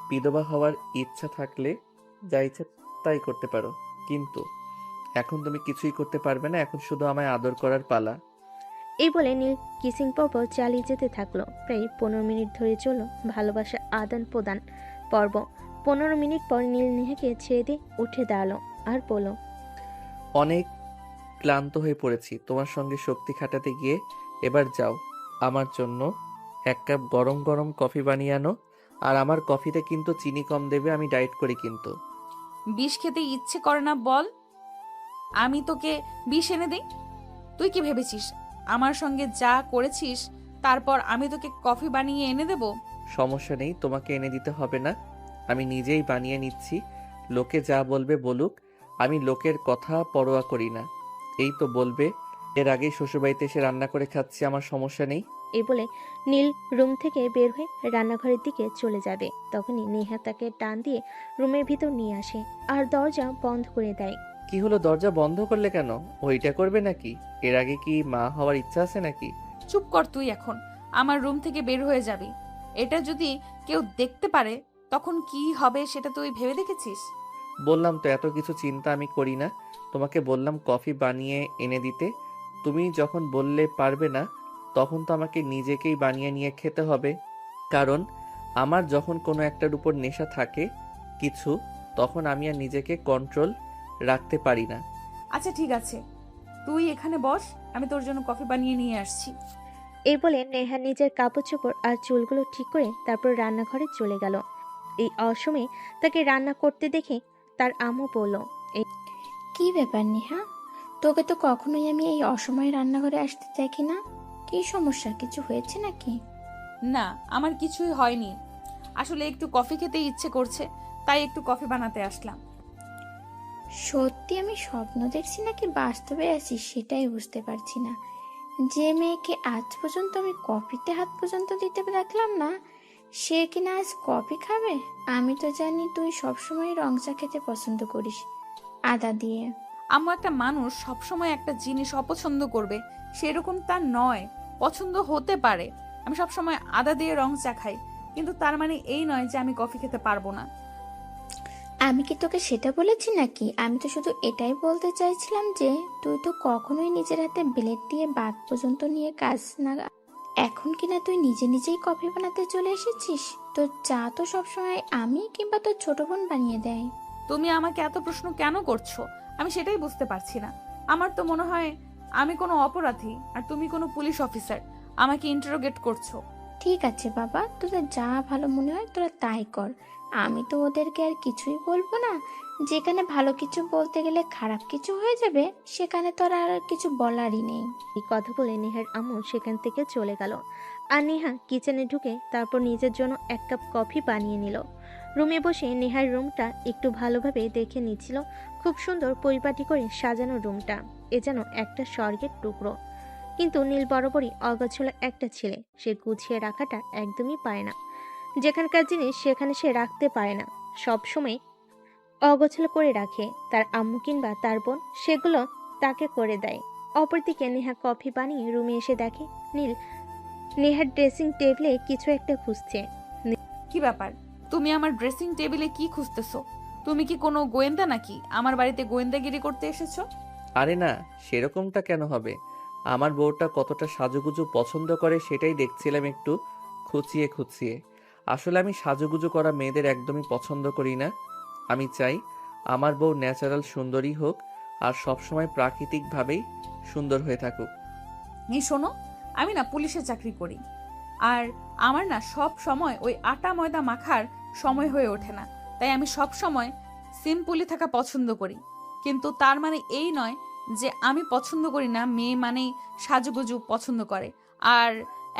বিধবা হওয়ার ইচ্ছা থাকলে যা ইচ্ছা তাই করতে পারো, কিন্তু এখন তুমি কিছুই করতে পারবে না। এখন শুধু আমায় আদর করার পালা। এই বলে নীল কিসিং পর্ব চালিয়ে যেতে থাকলো। প্রায় 15 মিনিট ধরে চলল ভালোবাসা আদান প্রদান পর্ব। 15 মিনিট পর নীল নেহাকে ছেড়ে দিয়ে উঠে দাঁড়ালো আর বলল, অনেক ক্লান্ত হয়ে পড়েছি তোমার সঙ্গে শক্তি খাটাতে গিয়ে। এবার যাও, আমার জন্য এক কাপ গরম গরম কফি বানিয়ে আনো। আর আমার কফিতে কিন্তু চিনি কম দেবে, আমি ডায়েট করি কিন্তু। বিষ খেতে ইচ্ছে করে না বল, আমি তোকে বিষ এনে দিই? তুই কি ভেবেছিস আমার সঙ্গে যা করেছিস তারপর আমি তোকে কফি বানিয়ে এনে দেব? সমস্যা নেই, তোমাকে এনে দিতে হবে না, আমি নিজেই বানিয়ে নিচ্ছি। লোকে যা বলবে বলুক, আমি লোকের কথা পরোয়া করি না। এই তো বলবে, এর আগেই শ্বশুরবাড়িতে এসে রান্না করে খাচ্ছি, আমার সমস্যা নেই। এই বলে নীল রুম থেকে বের হয়ে রান্নাঘরের দিকে চলে যাবে। তখনই নেহা তাকে টান দিয়ে রুমের ভিতর নিয়ে আসে আর দরজা বন্ধ করে দেয়। কি হলো, দরজা বন্ধ করলে কেন? ওইটা করবে নাকি? এর আগে কি মা হওয়ার ইচ্ছা আছে নাকি? চুপ কর তুই, এখন আমার রুম থেকে বের হয়ে যাবি। এটা যদি কেউ দেখতে পারে তখন কি হবে সেটা তুই ভেবে দেখেছিস? বললাম তো এত কিছু চিন্তা আমি করি না। তোমাকে বললাম কফি বানিয়ে এনে দিতে, তুমি যখন বললে পারবে না, তখন তো আমাকে নিজেকেই বানিয়ে নিয়ে খেতে হবে। কারণ আমার যখন কোনো একটার উপর নেশা থাকে কিছু, তখন আমি আর নিজেকে কন্ট্রোল রাখতে পারি না। আচ্ছা ঠিক আছে, তুই এখানে বস, আমি তোর জন্য কফি বানিয়ে নিয়ে আসছি। এই বলে নেহা নিজের কাপড় চোপড় আর চুলগুলো ঠিক করে তারপর রান্নাঘরে চলে গেল। এই অসময়ে তাকে রান্না করতে দেখে তার আম্মু বলল, কি ব্যাপার নেহা, তোকে তো কখনোই আমি এই অসময়ে রান্নাঘরে আসতে দেখি না। কি সমস্যা, কিছু হয়েছে নাকি? না, আমার কিছুই হয়নি, আসলে একটু কফি খেতে ইচ্ছে করছে, তাই একটু কফি বানাতে আসলাম। সত্যি আমি স্বপ্ন দেখছি নাকি বাস্তবে আছি সেটাই বুঝতে পারছি না। যে মেয়েকে আজ পর্যন্ত আমি কফিতে হাত পর্যন্ত দিতে দেখলাম না, সে কিনা আজ কফি খাবে। আমি তো জানি তুই সবসময় রং চা খেতে পছন্দ করিস আদা দিয়ে। আম্মু, একটা মানুষ সবসময় একটা জিনিস অপছন্দ করবে সেরকম তার নয়, পছন্দ হতে পারে। আমি সবসময় আদা দিয়ে রং চা খাই, কিন্তু তার মানে এই নয় যে আমি কফি খেতে পারবো না। আমি কি তোকে সেটা বলেছি নাকি? আমি তো শুধু এটাই বলতে চাইছিলাম যে তুই তো কখনোই নিজের হাতে ব্লেড দিয়ে বাদ পর্যন্ত নিয়ে কাজ না, এখন কিনা তুই নিজে নিজেই কফি বানাতে চলে এসেছিস। তোর চা তো সবসময় আমি কিংবা তোর ছোট বোন বানিয়ে দেয়। তুমি আমাকে এত প্রশ্ন কেন করছো আমি সেটাই বুঝতে পারছি না। আমার তো মনে হয় আমি কোনো অপরাধী আর তুমি কোনো পুলিশ অফিসার, আমাকে ইন্টারোগেট করছো। ঠিক আছে বাবা, তোদের যা ভালো মনে হয় তোরা তাই কর। আমি তো ওদেরকে আর কিছুই বলবো না। যেখানে ভালো কিছু বলতে গেলে খারাপ কিছু হয়ে যাবে, সেখানে তো আর কিছু বলারই নেই। এই কথা বলে নেহার আম্মু সেখান থেকে চলে গেল আর নেহা কিচেনে ঢুকে তারপর নিজের জন্য এক কাপ কফি বানিয়ে নিল। রুমে বসে নেহার রুমটা একটু ভালোভাবে দেখে নিচ্ছিল। খুব সুন্দর পরিপাটি করে সাজানো রুমটা, এ যেন একটা স্বর্গের টুকরো। কিন্তু নীল বরাবরই অগোছালো একটা ছেলে, সে গুছিয়ে রাখাটা একদমই পারে না। যেখানকার জিনিস সেখানে সে রাখতে পারে না, সবসময় অগোছালো করে রাখে। তার আম্মু কিংবা তার বোন সেগুলো তাকে করে দেয়। অপরদিকে নেহা কফি বানিয়ে রুমে এসে দেখে নীল নেহার ড্রেসিং টেবিলে কিছু একটা খুঁজছে। কি ব্যাপার, তুমি আমার ড্রেসিং টেবিলে কি খুঁজতেছো? তুমি কি কোনো গোয়েন্দা নাকি আমার বাড়িতে গোয়েন্দাগিরি করতে এসেছো? আরে না, সেরকমটা কেন হবে? আমার বউটা কতটা সাজুগুজু পছন্দ করে সেটাই দেখছিলাম একটু খুঁচিয়ে খুঁচিয়ে। আসলে আমি সাজুগুজু করা মেয়েদের একদমই পছন্দ করি না। আমি চাই আমার বউ ন্যাচারাল সুন্দরী হোক আর সবসময় প্রাকৃতিকভাবেই সুন্দর হয়ে থাকুক। এই শোনো, আমি না পুলিশে চাকরি করি, আর আমার না সব সময় ওই আটা ময়দা মাখার সময় হয়ে ওঠে না। তাই আমি সব সময় সিম্পলি থাকা পছন্দ করি। কিন্তু তার মানে এই নয় যে আমি পছন্দ করি না মেয়ে মানেই সাজুগুজু পছন্দ করে। আর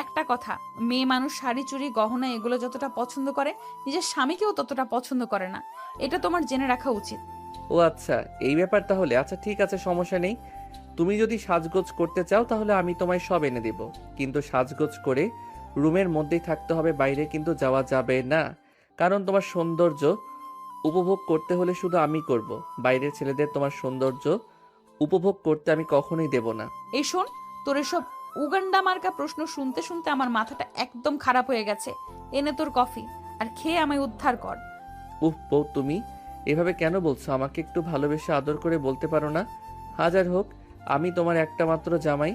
একটা কথা, মেয়ে মানুষ শাড়ি চুড়ি গহনা এগুলো যতটা পছন্দ করে নিজের স্বামীকেও ততটা পছন্দ করে না। এটা তোমার জেনে রাখা উচিত। ও আচ্ছা, এই ব্যাপার তাহলে। আচ্ছা ঠিক আছে, সমস্যা নেই। তুমি যদি সাজগোজ করতে চাও তাহলে আমি তোমায় সব এনে দেব, কিন্তু সাজগোজ করে রুমের মধ্যেই থাকতে হবে, বাইরে কিন্তু যাওয়া যাবে না। কারণ তোমার সৌন্দর্য উপভোগ করতে হলে শুধু আমি করব, বাইরের ছেলেদের তোমার সৌন্দর্য উপভোগ করতে আমি কখনোই দেব না। এই শোন, তোর এসব উগান্ডা মার্কা প্রশ্ন শুনতে শুনতে আমার মাথাটা একদম খারাপ হয়ে গেছে। এনে তোর কফি আর খেয়ে আমায় উদ্ধার কর। উফ বউ, তুমি এভাবে কেন বলছো? আমাকে একটু ভালোবেসে আদর করে বলতে পারো না? হাজার হোক আমি তোমার একটা মাত্র জামাই,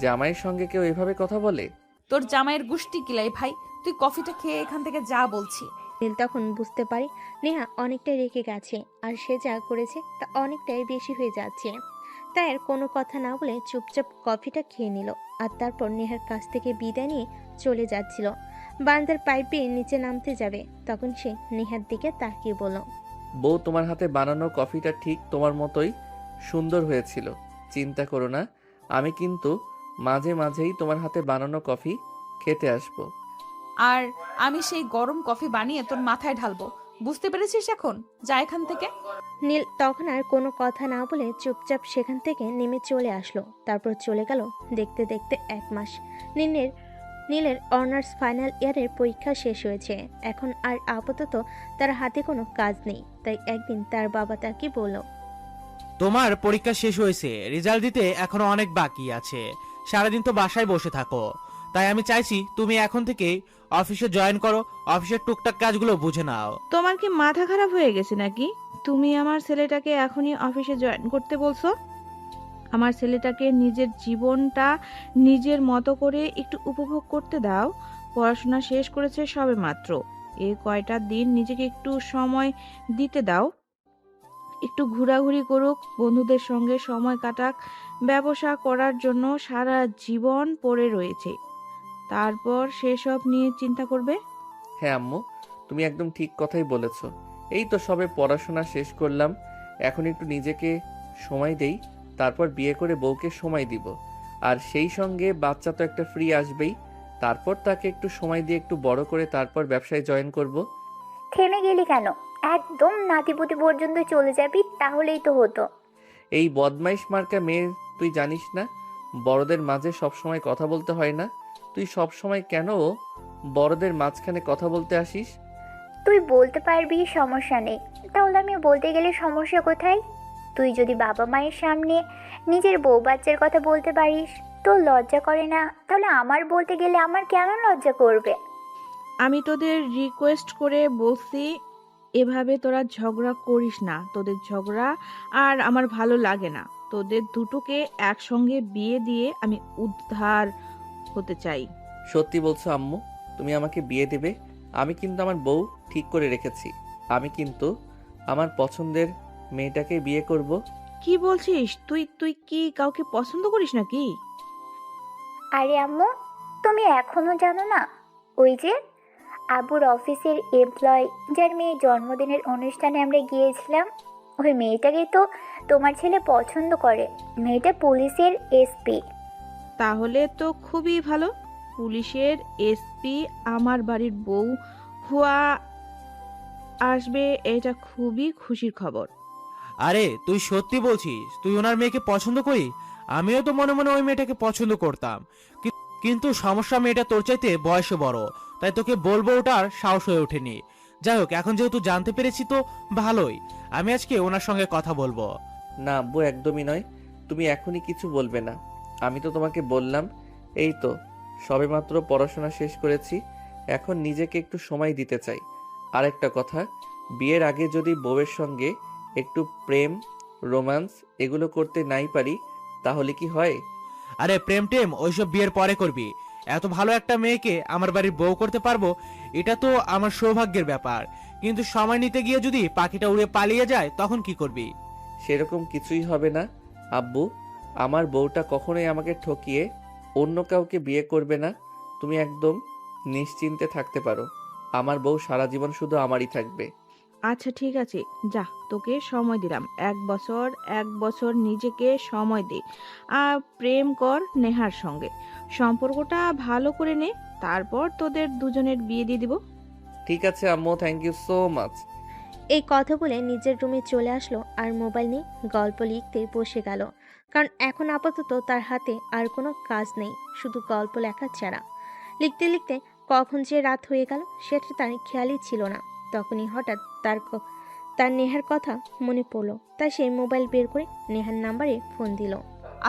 জামাইয়ের সঙ্গে কেউ এভাবে কথা বলে? তোর জামাইয়ের গুষ্টি কিলাই ভাই, তুই কফিটা খেয়ে এখান থেকে যা বলছি। নীল তখন বুঝতে পারে নেহা অনেকটাই রেগে গেছে, আর সে যা করেছে তা অনেকটাই বেশি হয়ে যাচ্ছে। তাই আর কোনো কথা না বলে চুপচাপ কফিটা খেয়ে নিল। আর তারপর নেহার কাছ থেকে বিদায় নিয়ে চলে যাচ্ছিল। বারান্দার পাইপ বেয়ে নিচে নামতে যাবে, তখন সে নেহার দিকে তাকিয়ে বলল, বউ, তোমার হাতে বানানো কফিটা ঠিক তোমার মতোই সুন্দর হয়েছিল। চিন্তা করো না, আমি কিন্তু মাঝে মাঝেই তোমার হাতে বানানো কফি খেতে আসবো। আর আমি সেই গরম কফি বানিয়ে তোর মাথায় ঢালবো, বুঝতে পেরেছিস? এখন যা এখান থেকে। নীল তখন আর কোনো কথা না বলে চুপচাপ সেখান থেকে নেমে চলে আসলো। তারপর চলে গেল দেখতে দেখতে 1 মাস। নীলের অনার্স ফাইনাল ইয়ারের পরীক্ষা শেষ হয়েছে। এখন আর আপাতত তার হাতে কোনো কাজ নেই। তাই একদিন তার বাবা তাকে বলল, তোমার পরীক্ষা শেষ হয়েছে, রেজাল্ট দিতে এখনো অনেক বাকি আছে। সারাদিন তো বাসায় বসে থাকো, তাই আমি চাইছি তুমি এখন থেকে অফিসে জয়েন করো, অফিসের টুকটাক কাজগুলো বুঝে নাও। তোমার কি মাথা খারাপ হয়ে গেছে নাকি? তুমি আমার ছেলেটাকে এখনই অফিসে জয়েন করতে বলছো? আমার ছেলেটাকে নিজের জীবনটা নিজের মতো করে একটু উপভোগ করতে দাও। পড়াশোনা শেষ করেছে সবে মাত্র। এই কয়টা দিন নিজেকে একটু সময় দিতে দাও, একটু ঘোরাঘুরি করুক, বন্ধুদের সঙ্গে সময় কাটাক। ব্যবসা করার জন্য সারা জীবন পড়ে রয়েছে, তারপর সেসব নিয়ে চিন্তা করবে। হ্যাঁ আম্মু, তুমি একদম ঠিক কথাই বলেছ। এই তো সবে পড়াশোনা শেষ করলাম, এখন একটু নিজেকে সময় দেই, তারপর বিয়ে করে বউকে সময় দিব। আর সেই সঙ্গে বাচ্চা তো একটা ফ্রি আসবেই, তারপর তাকে একটু সময় দিয়ে একটু বড় করে তারপর ব্যবসায় জয়েন করব। থেমে গেলি কেন? একদম নাতিপুতি পর্যন্ত চলে যাবি, তাহলেই তো হতো। এই বদমাইশ মার্কা মেয়ে, তুই জানিস না বড়দের মাঝে সবসময় কথা বলতে হয় না? তুই সবসময় কেন বড়দের মাঝখানে কথা বলতে আসিস? তুই বলতে পারবি, সমস্যা নেই। তাহলে আমি বলতে গেলে সমস্যা কোথায়? তুই যদি বাবা মায়ের সামনে নিজের বউ বাচ্চার কথা বলতে পারিস, তোর লজ্জা করে না? তাহলে আমার বলতে গেলে আমার কেন লজ্জা করবে? আমি তোদের রিকোয়েস্ট করে বলছি, এভাবে তোরা ঝগড়া করিস না। তোদের ঝগড়া আর আমার ভালো লাগে না। তোদের দুটোকে একসঙ্গে বিয়ে দিয়ে আমি উদ্ধার হতে চাই। সত্যি বলছো আম্মু? তুমি আমাকে বিয়ে দেবে? আমি কিন্তু আমার বউ ঠিক করে রেখেছি, আমি কিন্তু আমার পছন্দের মেয়েটাকে বিয়ে করব। কি বলছিস তুই? তুই কি কাউকে পছন্দ করিস নাকি? আরে আম্মু, তুমি এখনো জানো না? ওই যে আবুর অফিসের এমপ্লয়, যার মেয়ের জন্মদিনের অনুষ্ঠানে আমরা গিয়েছিলাম, ওই মেয়েটাকে তো তোমার ছেলে পছন্দ করে। মেয়েটা পুলিশের এসপি। তাহলে তো খুবই ভালো। পুলিশের এসপি আমার বাড়ির বউ হওয়া আসবে, এটা খুবই খুশির খবর। আরে তুই সত্যি বলছিস তুই ওনার মেয়েকে পছন্দ করি? আমিও তো মনে মনে ওই মেয়েটাকে পছন্দ করতাম, কিন্তু সমস্যা মেয়েটা তোর চাইতে বয়সে বড়, তাই তোকে বলবো ওটার সাহস হয়ে ওঠেনি। যাই হোক, এখন যেহেতু জানতে পেরেছি তো ভালোই, আমি আজকে ওনার সঙ্গে কথা বলবো। না আব্বু, একদমই নয়। তুমি এখনই কিছু বলবে না। আমি তো তোমাকে বললাম, এই তো সবেমাত্র পড়াশোনা শেষ করেছি, এখন নিজেকে একটু সময় দিতে চাই। আর একটা কথা, বিয়ের আগে যদি বউয়ের সঙ্গে একটু প্রেম, রোম্যান্স এগুলো করতে নাই পারি, তাহলে কি হয়? আরে প্রেম টেম ওইসব বিয়ের পরে করবি। এত ভালো একটা মেয়েকে আমার বাড়ির বউ করতে পারবো, এটা তো আমার সৌভাগ্যের ব্যাপার। কিন্তু সময় নিতে গিয়ে যদি পাখিটা উড়ে পালিয়ে যায় তখন কি করবি? সেরকম কিছুই হবে না আব্বু। আমার বউটা কখনোই আমাকে ঠকিয়ে অন্য কাউকে বিয়ে করবে না। তুমি একদম নিশ্চিন্তে থাকতে পারো। আমার বউ সারা জীবন শুধু আমারই থাকবে। আচ্ছা ঠিক আছে, যা, তোকে সময় দিলাম 1 বছর। 1 বছর নিজেকে সময় দে, আর প্রেম কর নেহার সঙ্গে, সম্পর্কটা ভালো করে নে, তারপর তোদের দুজনের বিয়ে দিয়ে দিব। ঠিক আছে আম্মু, থ্যাংক ইউ সো মাচ। এই কথা বলে নিজের রুমে চলে আসলো আর মোবাইল নিয়ে গল্প লিখতে বসে গেল। কারণ এখন আপাতত তার হাতে আর কোনো কাজ নেই, শুধু গল্প লেখা ছাড়া। লিখতে লিখতে কখন যে রাত হয়ে গেল সেটা তার খেয়ালই ছিল না। তখনই হঠাৎ তার নেহার কথা মনে পড়লো, তাই সে মোবাইল বের করে নেহার নাম্বারে ফোন দিল।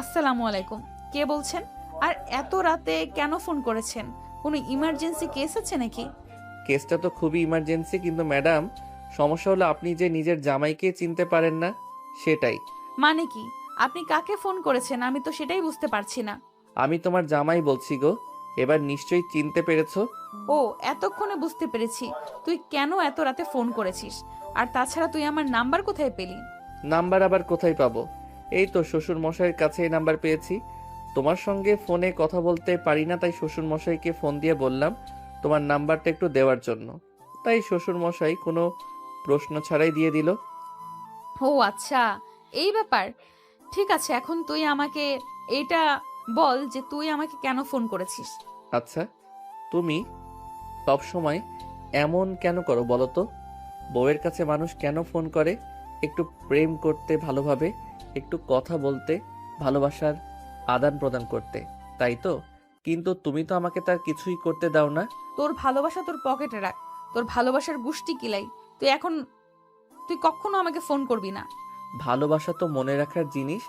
আসসালামু আলাইকুম, কে বলছেন? আর এত রাতে কেন ফোন করেছেন? কোনো ইমার্জেন্সি কেস আছে নাকি? কেসটা তো খুবই ইমার্জেন্সি, কিন্তু ম্যাডাম সমস্যা হলো আপনি যে নিজের জামাইকে চিনতে পারেন না, সেটাই। মানে কি? আপনি কাকে ফোন করেছেন? আমি তো সেটাই বুঝতে পারছি না। আমি তোমার জামাই বলছি গো, এবার নিশ্চয়ই চিনতে পেরেছো। ও, এতক্ষণে বুঝতে পেরেছি তুই কেন এত রাতে ফোন করেছিস। আর তাছাড়া তুই আমার নাম্বার কোথায় পেলি? নাম্বার আবার কোথায় পাবো? এই তো শ্বশুর মশাইয়ের কাছে এই নাম্বার পেয়েছি। তোমার সঙ্গে ফোনে কথা বলতে পারি না, তাই শ্বশুর মশাইকে ফোন দিয়ে বললাম তোমার নাম্বারটা একটু দেওয়ার জন্য। তাই শ্বশুর মশাই কোনো প্রশ্ন ছাড়াই দিয়ে দিল। ও আচ্ছা, এই ব্যাপার। ঠিক আছে, এখন তুই আমাকে এইটা বল যে তুই আমাকে কেন ফোন করেছিস। আচ্ছা, তুমি সব সময় এমন কেন করো বলো তো? বউয়ের কাছে মানুষ কেন ফোন করে? একটু প্রেম করতে, ভালোভাবে একটু কথা বলতে, ভালোবাসার আদান প্রদান করতে, তাই তো? কিন্তু তুমি তো আমাকে তার কিছুই করতে দাও না। তোর ভালোবাসা তোর পকেটে রাখ, তোর ভালোবাসার গুষ্টি কিলাই। তুই কখনো আমাকে ফোন করবি না। ভালোবাসা তো মনে রাখার জিনিস,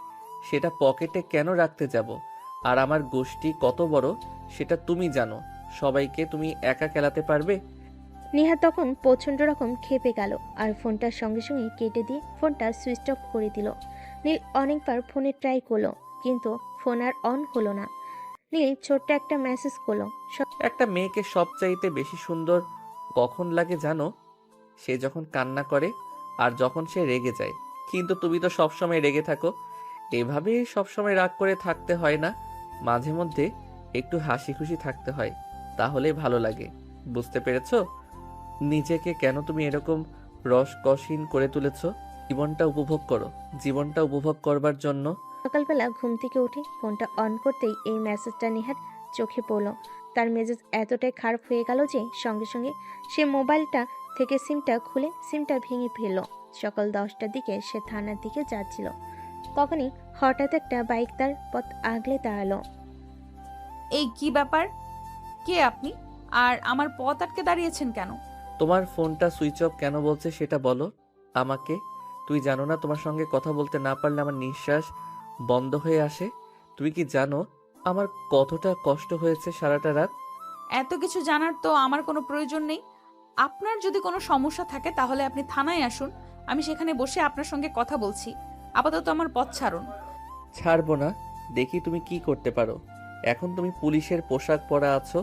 সেটা পকেটে কেন রাখতে যাব? আর আমার গোষ্ঠী কত বড় সেটা তুমি জানো। সবাইকে তুমি একা খেলাতে পারবে? নেহা তখন প্রচণ্ড রকম খেপে গেল আর ফোনটার সঙ্গে সঙ্গে কেটে দিয়ে ফোনটা সুইচ অফ করে দিল। নীল অনেকবার ফোনে ট্রাই করলো, কিন্তু ফোন আর অন হলো না। নীল ছোট্ট একটা মেসেজ করলো। একটা মেয়েকে সবচাইতে বেশি সুন্দর কখন লাগে জানো? সে যখন কান্না করে আর যখন সে রেগে যায়। কিন্তু তুমি তো সবসময় রেগে থাকো। এভাবে সবসময় রাগ করে থাকতে হয় না, মাঝে মধ্যে একটু হাসি খুশি থাকতে হয়, তাহলেই ভালো লাগে। বুঝতে পেরেছো? নিজেকে কেন তুমি এরকম রসকসহীন করে তুলেছো? জীবনটা উপভোগ করো। জীবনটা উপভোগ করবার জন্য সকালবেলা ঘুম থেকে উঠে ফোনটা অন করতেই এই মেসেজটা নেহার চোখে পড়ল। তার মেজাজ এতটাই খারাপ হয়ে গেল যে সঙ্গে সঙ্গে সে মোবাইলটা থেকে সিমটা খুলে সিমটা ভেঙে ফেলল। সকাল 10টার দিকে সে থানার দিকে যাচ্ছিল, তখনই হঠাৎ একটা বাইক তার পথ আগলে দাঁড়ালো। এই কি ব্যাপার? কে আপনি? আর আমার পথ আটকে দাঁড়িয়েছেন কেন? তোমার ফোনটা সুইচ অফ কেন বলছে সেটা বলো আমাকে। তুই জানো না তোমার সঙ্গে কথা বলতে না পারলে আমার নিঃশ্বাস বন্ধ হয়ে আসে? তুমি কি জানো আমার কতটা কষ্ট হয়েছে সারাটা রাত? এত কিছু জানার তো আমার কোনো প্রয়োজন নেই। আপনার যদি কোনো সমস্যা থাকে তাহলে আপনি থানায় আসুন, আমি সেখানে বসে আপনার সঙ্গে কথা বলছি। আপাতত আমার পথ ছাড়ুন। ছাড়বো না, দেখি তুমি কি করতে পারো। এখন তুমি পুলিশের পোশাক পরা আছো,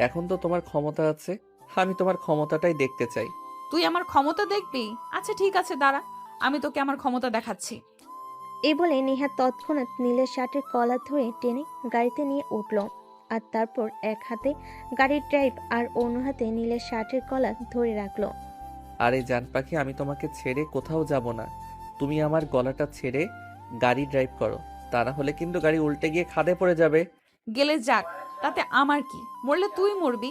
এখন তো তোমার ক্ষমতা আছে। আমি তোমার ক্ষমতাটাই দেখতে চাই। তুই আমার ক্ষমতা দেখবি? আচ্ছা ঠিক আছে, দাঁড়া, আমি তোকে আমার ক্ষমতা দেখাচ্ছি। এই বলে নেহা তৎক্ষণাৎ নীলের শার্টের কলার ধরে টেনে গাড়িতে নিয়ে উঠল। আর তারপর এক হাতে গাড়ির ড্রাইভ আর অন্য হাতে নীলের শার্টের কলার ধরে রাখলো। আরে জান পাখি, আমি তোমাকে ছেড়ে কোথাও যাব না। তুমি আমার গলাটা ছেড়ে গাড়ি ড্রাইভ করো, তা না হলে কিন্তু গাড়ি উল্টে গিয়ে খাদে পড়ে যাবে। গেলে যাক, তাতে আমার কি? মরলে তুই মরবি।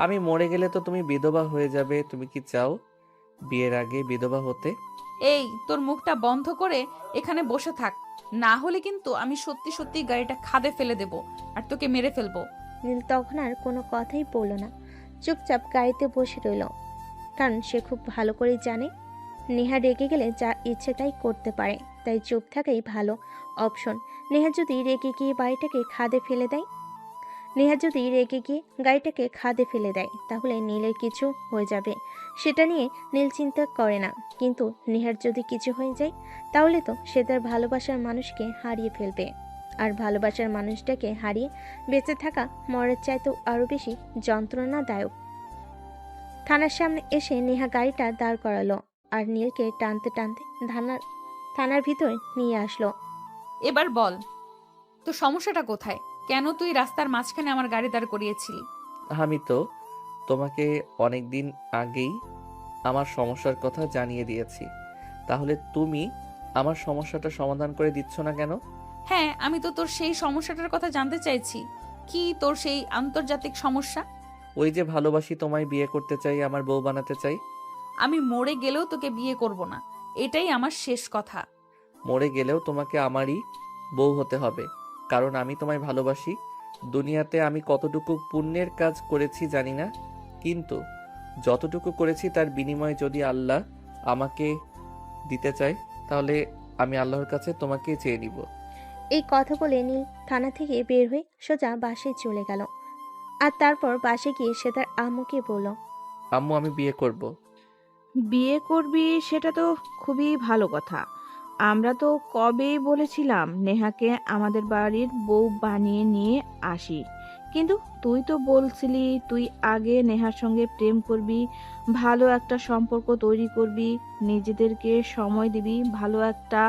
আমি মরে গেলে তো তুমি বিধবা হয়ে যাবে। তুমি কি চাও বিয়ের আগে বিধবা হতে? এই তোর মুখটা বন্ধ করে এখানে বসে থাক, না হলে কিন্তু আমি সত্যি সত্যি গাড়িটা খাদে ফেলে দেব আর তোকে মেরে ফেলবো। নীল তখন আর কোনো কথাই বলল না, চুপচাপ গাড়িতে বসে রইল। কারণ সে খুব ভালো করেই জানে নেহা রেগে গেলে যা ইচ্ছে তাই করতে পারে, তাই চুপ থাকাই ভালো অপশন। নেহা যদি রেগে গিয়ে গাড়িটাকে খাদে ফেলে দেয় তাহলে নীলের কিছু হয়ে যাবে, সেটা নিয়ে নীল চিন্তা করে না। কিন্তু নেহার যদি কিছু হয়ে যায় তাহলে তো সে তার ভালোবাসার মানুষকে হারিয়ে ফেলবে, আর ভালোবাসার মানুষটাকে হারিয়ে বেঁচে থাকা মরার চাইতেও আরও বেশি যন্ত্রণাদায়ক। থানার সামনে এসে নেহা গাড়িটা দাঁড় করালো আর নীলকে টানতে টানতে থানার ভিতরে নিয়ে আসলো। এবার বল, তোর সমস্যাটা কোথায়? কেন তুই রাস্তার মাঝখানে আমার গাড়ি দাঁড় করিয়েছিলি? আমি তো তোমাকে অনেক দিন আগেই আমার সমস্যার কথা জানিয়ে দিয়েছি, তাহলে তুমি আমার সমস্যাটা সমাধান করে দিচ্ছ না কেন? হ্যাঁ, আমি তো তোর সেই সমস্যাটার কথা জানতে চাইছি। কি তোর সেই আন্তর্জাতিক সমস্যা? ওই যে ভালোবাসি, তোমায় বিয়ে করতে চাই, আমার বউ বানাতে চাই। আমি মরে গেলেও তোকে বিয়ে করব না, এটাই আমার শেষ কথা। মরে গেলেও তোমাকে আমারই বউ হতে হবে, কারণ আমি তোমায় ভালোবাসি। দুনিয়াতে আমি কতটুকু পুণ্যের কাজ করেছি জানি না, কিন্তু যতটুকু করেছি তার বিনিময়ে যদি আল্লাহ আমাকে দিতে চায় তাহলে আমি আল্লাহর কাছে তোমাকে চেয়ে নিব। এই কথা বলে নীল থানা থেকে বের হয়ে সোজা বাসায় চলে গেল। আর তারপর বাসে গিয়ে সে তার আম্মুকে বলল, আম্মু, আমি বিয়ে করব। বিয়ে করবি সেটা তো খুবই ভালো কথা। আমরা তো কবেই বলেছিলাম নেহাকে আমাদের বাড়ির বউ বানিয়ে নিয়ে আসি, কিন্তু তুই তো বলছিলি তুই আগে নেহার সঙ্গে প্রেম করবি, ভালো একটা সম্পর্ক তৈরি করবি, নিজেদেরকে সময় দিবি, ভালো একটা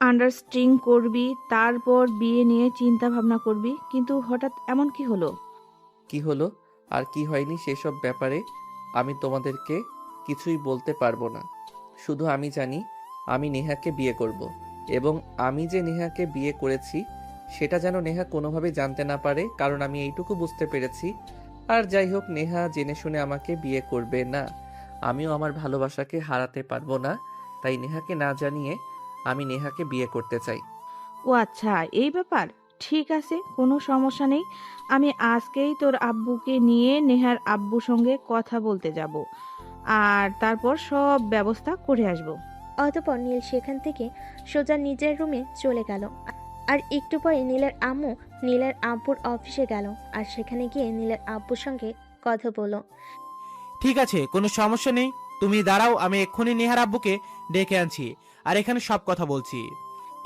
আন্ডারস্ট্যান্ডিং করবি, তারপর বিয়ে নিয়ে চিন্তা ভাবনা করবি। কিন্তু হঠাৎ এমন কি হলো? কি হলো আর কি হয়নি সেসব ব্যাপারে আমি তোমাদেরকে কিছুই বলতে পারবো না। শুধু আমি জানি আমি নেহাকে বিয়ে করব, এবং আমি যে নেহাকে বিয়ে করেছি সেটা যেন নেহা কোনোভাবে জানতে না পারে, কারণ আমি এইটুকু বুঝতে পেরেছি। আর যাই হোক, নেহা জেনে শুনে আমাকে বিয়ে করবে না, আমিও আমার ভালোবাসাকে হারাতে পারবো না। তাই নেহাকে না জানিয়ে আমি নেহাকে বিয়ে করতে চাই। ও আচ্ছা, এই ব্যাপার। ঠিক আছে, কোনো সমস্যা নেই। আমি আজকেই তোর আব্বুকে নিয়ে নেহার আব্বুর সঙ্গে কথা বলতে যাব, আর তারপর সব ব্যবস্থা করে আসব। অতঃপর নীল সেখান থেকে সোজা নিজের রুমে চলে গেল। আর একটু পরে নীলের আম্মু নীলের আব্বুর অফিসে গেল আর সেখানে গিয়ে নীলের আব্বুর সঙ্গে কথা বলল। ঠিক আছে, কোনো সমস্যা নেই, তুমি দাঁড়াও, আমি এক্ষুনি নেহার আব্বুকে ডেকে আনছি আর এখানে সব কথা বলছি।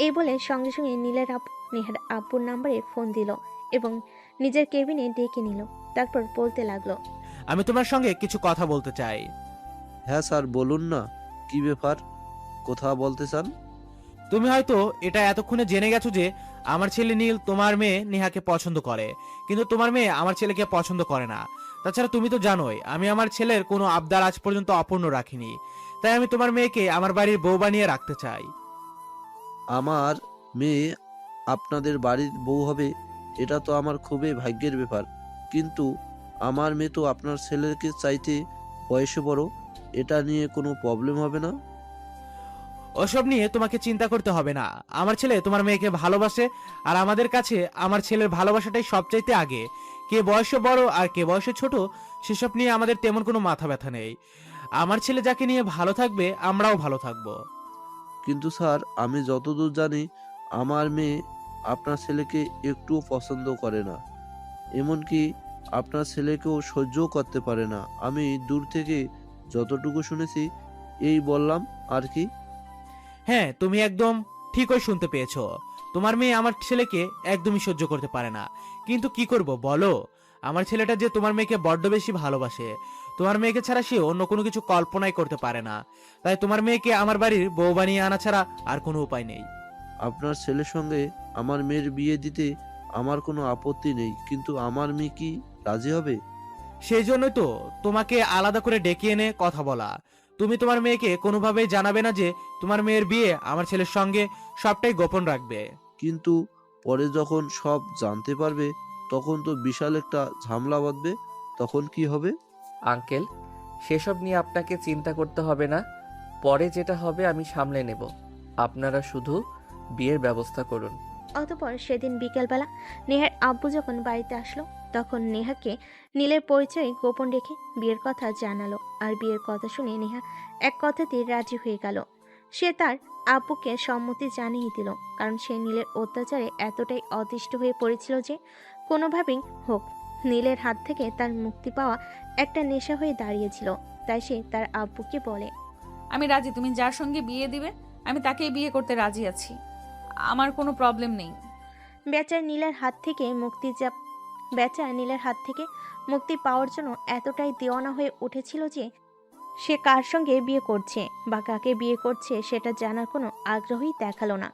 এই বলে সঙ্গে সঙ্গে নীলের আব্বু নেহার আব্বুর নাম্বারে ফোন দিল এবং নিজের কেবিনে ডেকে নিল। তারপর বলতে লাগলো, আমি তোমার সঙ্গে কিছু কথা বলতে চাই। হ্যাঁ স্যার, বলুন না, কি ব্যাপার, কথা বলতে চান? তুমি হয়তো এটা এতক্ষণে জেনে গেছো যে আমার ছেলে নীল তোমার মেয়ে নেহাকে পছন্দ করে, কিন্তু তোমার মেয়ে আমার ছেলেকে পছন্দ করে না। তাছাড়া তুমি তো জানোই আমি আমার ছেলের কোনো আবদার আজ পর্যন্ত অপূর্ণ রাখিনি, তাই আমি তোমার মেয়েকে আমার বাড়ির বউ বানিয়ে রাখতে চাই। আমার মেয়ে আপনাদের বাড়ির বউ হবে, এটা তো আমার খুবই ভাগ্যের ব্যাপার। কিন্তু আমার মেয়ে তো আপনার ছেলেকে চাইতে বয়সে বড়, এটা নিয়ে কোনো প্রবলেম হবে না? ওসব নিয়ে তোমাকে চিন্তা করতে হবে না। আমার ছেলে তোমার মেয়েকে ভালোবাসে, আর আমাদের কাছে আমার ছেলের ভালোবাসাটাই সবচাইতে আগে। কে বয়সে বড় আর কে বয়সে ছোট সেসব নিয়ে আমাদের তেমন কোনো মাথা ব্যথা নেই। আমার ছেলে যাকে নিয়ে ভালো থাকবে আমরাও ভালো থাকবো। কিন্তু স্যার, আমি যতদূর জানি আমার মেয়ে আপনার ছেলেকে একটুও পছন্দ করে না, এমনকি আপনার ছেলেকেও সহ্যও করতে পারে না। আমি দূর থেকে যতটুকু শুনেছি এই বললাম আর কি। হ্যাঁ, তুমি একদম ঠিকই শুনতে পেয়েছো। তোমার মেয়ে আমার ছেলেকে একদমই সহ্য করতে পারে না। কিন্তু কি করব বলো, আমার ছেলেটা যে তোমার মেয়েকে বড্ড বেশি ভালোবাসে, তোমার মেয়েকে ছাড়া সে অন্য কোনো কিছু কল্পনাই করতে পারে না। তাই তোমার মেয়েকে আমার বাড়ির বউ বানিয়ে আনা ছাড়া আর কোনো উপায় নেই। আপনার ছেলের সঙ্গে আমার মেয়ের বিয়ে দিতে আমার কোনো আপত্তি নেই, কিন্তু আমার মেয়ে কি রাজি হবে? সেই জন্যই তো তোমাকে আলাদা করে ডেকে এনে কথা বলা। তুমি তোমার মেয়েকে কোনোভাবেই জানাবে না যে তোমার মেয়ের বিয়ে আমার ছেলের সঙ্গে, সবটাই গোপন রাখবে। কিন্তু পরে যখন সব জানতে পারবে তখন তো বিশাল একটা ঝামেলা বাঁধবে। তখন কি হবে? আঙ্কেল, সেসব নিয়ে আপনাকে চিন্তা করতে হবে না। পরে যেটা হবে আমি সামলে নেব। আপনারা শুধু বিয়ের ব্যবস্থা করুন। অতপর সেদিন বিকেলবেলা নেহার আব্বু যখন বাড়িতে আসলো, তখন নেহাকে নীলের পরিচয় গোপন রেখে বিয়ের কথা জানালো। আর বিয়ের কথা শুনে নেহা এক কথাতেই রাজি হয়ে গেল। সে তার আব্বুকে সম্মতি জানিয়ে দিল, কারণ সে নীলের অত্যাচারে এতটাই অতিষ্ঠ হয়ে পড়েছিল যে কোনোভাবেই হোক নীলের হাত থেকে তার মুক্তি পাওয়া একটা নেশা হয়ে দাঁড়িয়েছিল। তাই সে তার আব্বুকে বলে, আমি রাজি, তুমি যার সঙ্গে বিয়ে দিবে আমি তাকেই বিয়ে করতে রাজি আছি, আমার কোনো প্রবলেম নেই। বেচার নীলের হাত থেকে মুক্তি পাওয়ার জন্য এতটাই দেওয়ানা হয়ে উঠেছিল যে সে কার সঙ্গে বিয়ে করছে বা কাকে বিয়ে করছে সেটা জানার কোনো আগ্রহই দেখালো না।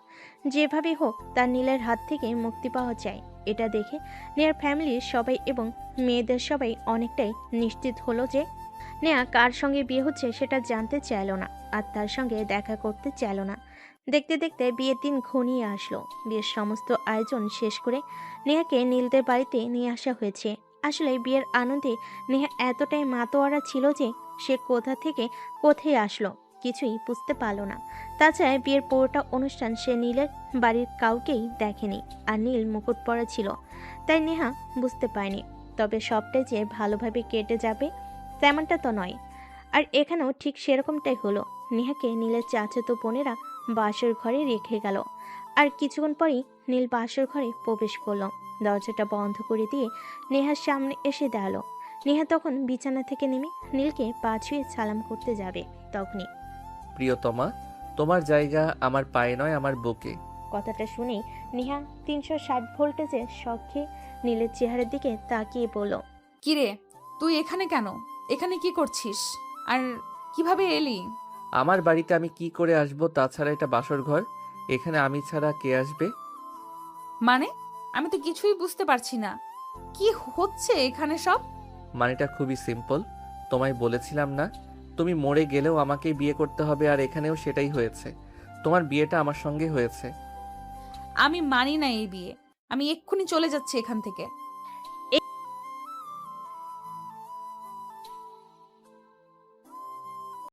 যেভাবে হোক তার নীলের হাত থেকে মুক্তি পাওয়া যায়, এটা দেখে নেহার ফ্যামিলির সবাই এবং মেয়েদের সবাই অনেকটাই নিশ্চিত হলো যে নেহা কার সঙ্গে বিয়ে হচ্ছে সেটা জানতে চাইল না আর তার সঙ্গে দেখা করতে চাইল না। দেখতে দেখতে বিয়ের দিন ঘনিয়ে আসলো। বিয়ের সমস্ত আয়োজন শেষ করে নেহাকে নীলদের বাড়িতে নিয়ে আসা হয়েছে। আসলে বিয়ের আনন্দে নেহা এতটাই মাতোয়ারা ছিল যে সে কোথা থেকে কোথায় আসলো কিছুই বুঝতে পারল না। তাছাড়া বিয়ের পুরোটা অনুষ্ঠান সে নীলের বাড়ির কাউকেই দেখেনি, আর নীল মুকুট পরা ছিল, তাই নেহা বুঝতে পারেনি। তবে সবটাই যে ভালোভাবে কেটে যাবে তেমনটা তো নয়। আর এখানেও ঠিক সেরকমটাই হলো। নেহাকে নীলের চাচাতো বোনেরা বাসর ঘরে রেখে গেল। আর কিছুক্ষণ পরেই নীল বাসর ঘরে প্রবেশ করলো। দরজাটা বন্ধ করে দিয়ে নেহার সামনে এসে দাঁড়ালো। নেহা তখন বিছানা থেকে নেমে নীলকে পা ছুঁয়ে সালাম করতে যাবে, তখনই প্রিয়তমা, তোমার জায়গা আমার পায়ে নয়, আমার বুকে। কথাটা শুনেই নেহা 360 ভোল্টেজের শখে নীলের চেহারার দিকে তাকিয়ে বলল, কিরে, তুই এখানে কেন? এখানে কি করছিস? আর কিভাবে এলি? আমার বাড়িতে আমি কি করে আসবো? তাছাড়া এটা বাসর ঘর, এখানে আমি ছাড়া কে আসবে? মানে আমি তো কিছুই বুঝতে পারছি না, কি হচ্ছে এখানে সব? মানেটা খুবই সিম্পল। তোমায় বলেছিলাম না, তুমি মরে গেলেও আমাকেই বিয়ে করতে হবে, আর এখানেও সেটাই হয়েছে। তোমার বিয়েটা আমার সঙ্গে হয়েছে। আমি মানি না এই বিয়ে, আমি এক্ষুনি চলে যাচ্ছি এখান থেকে।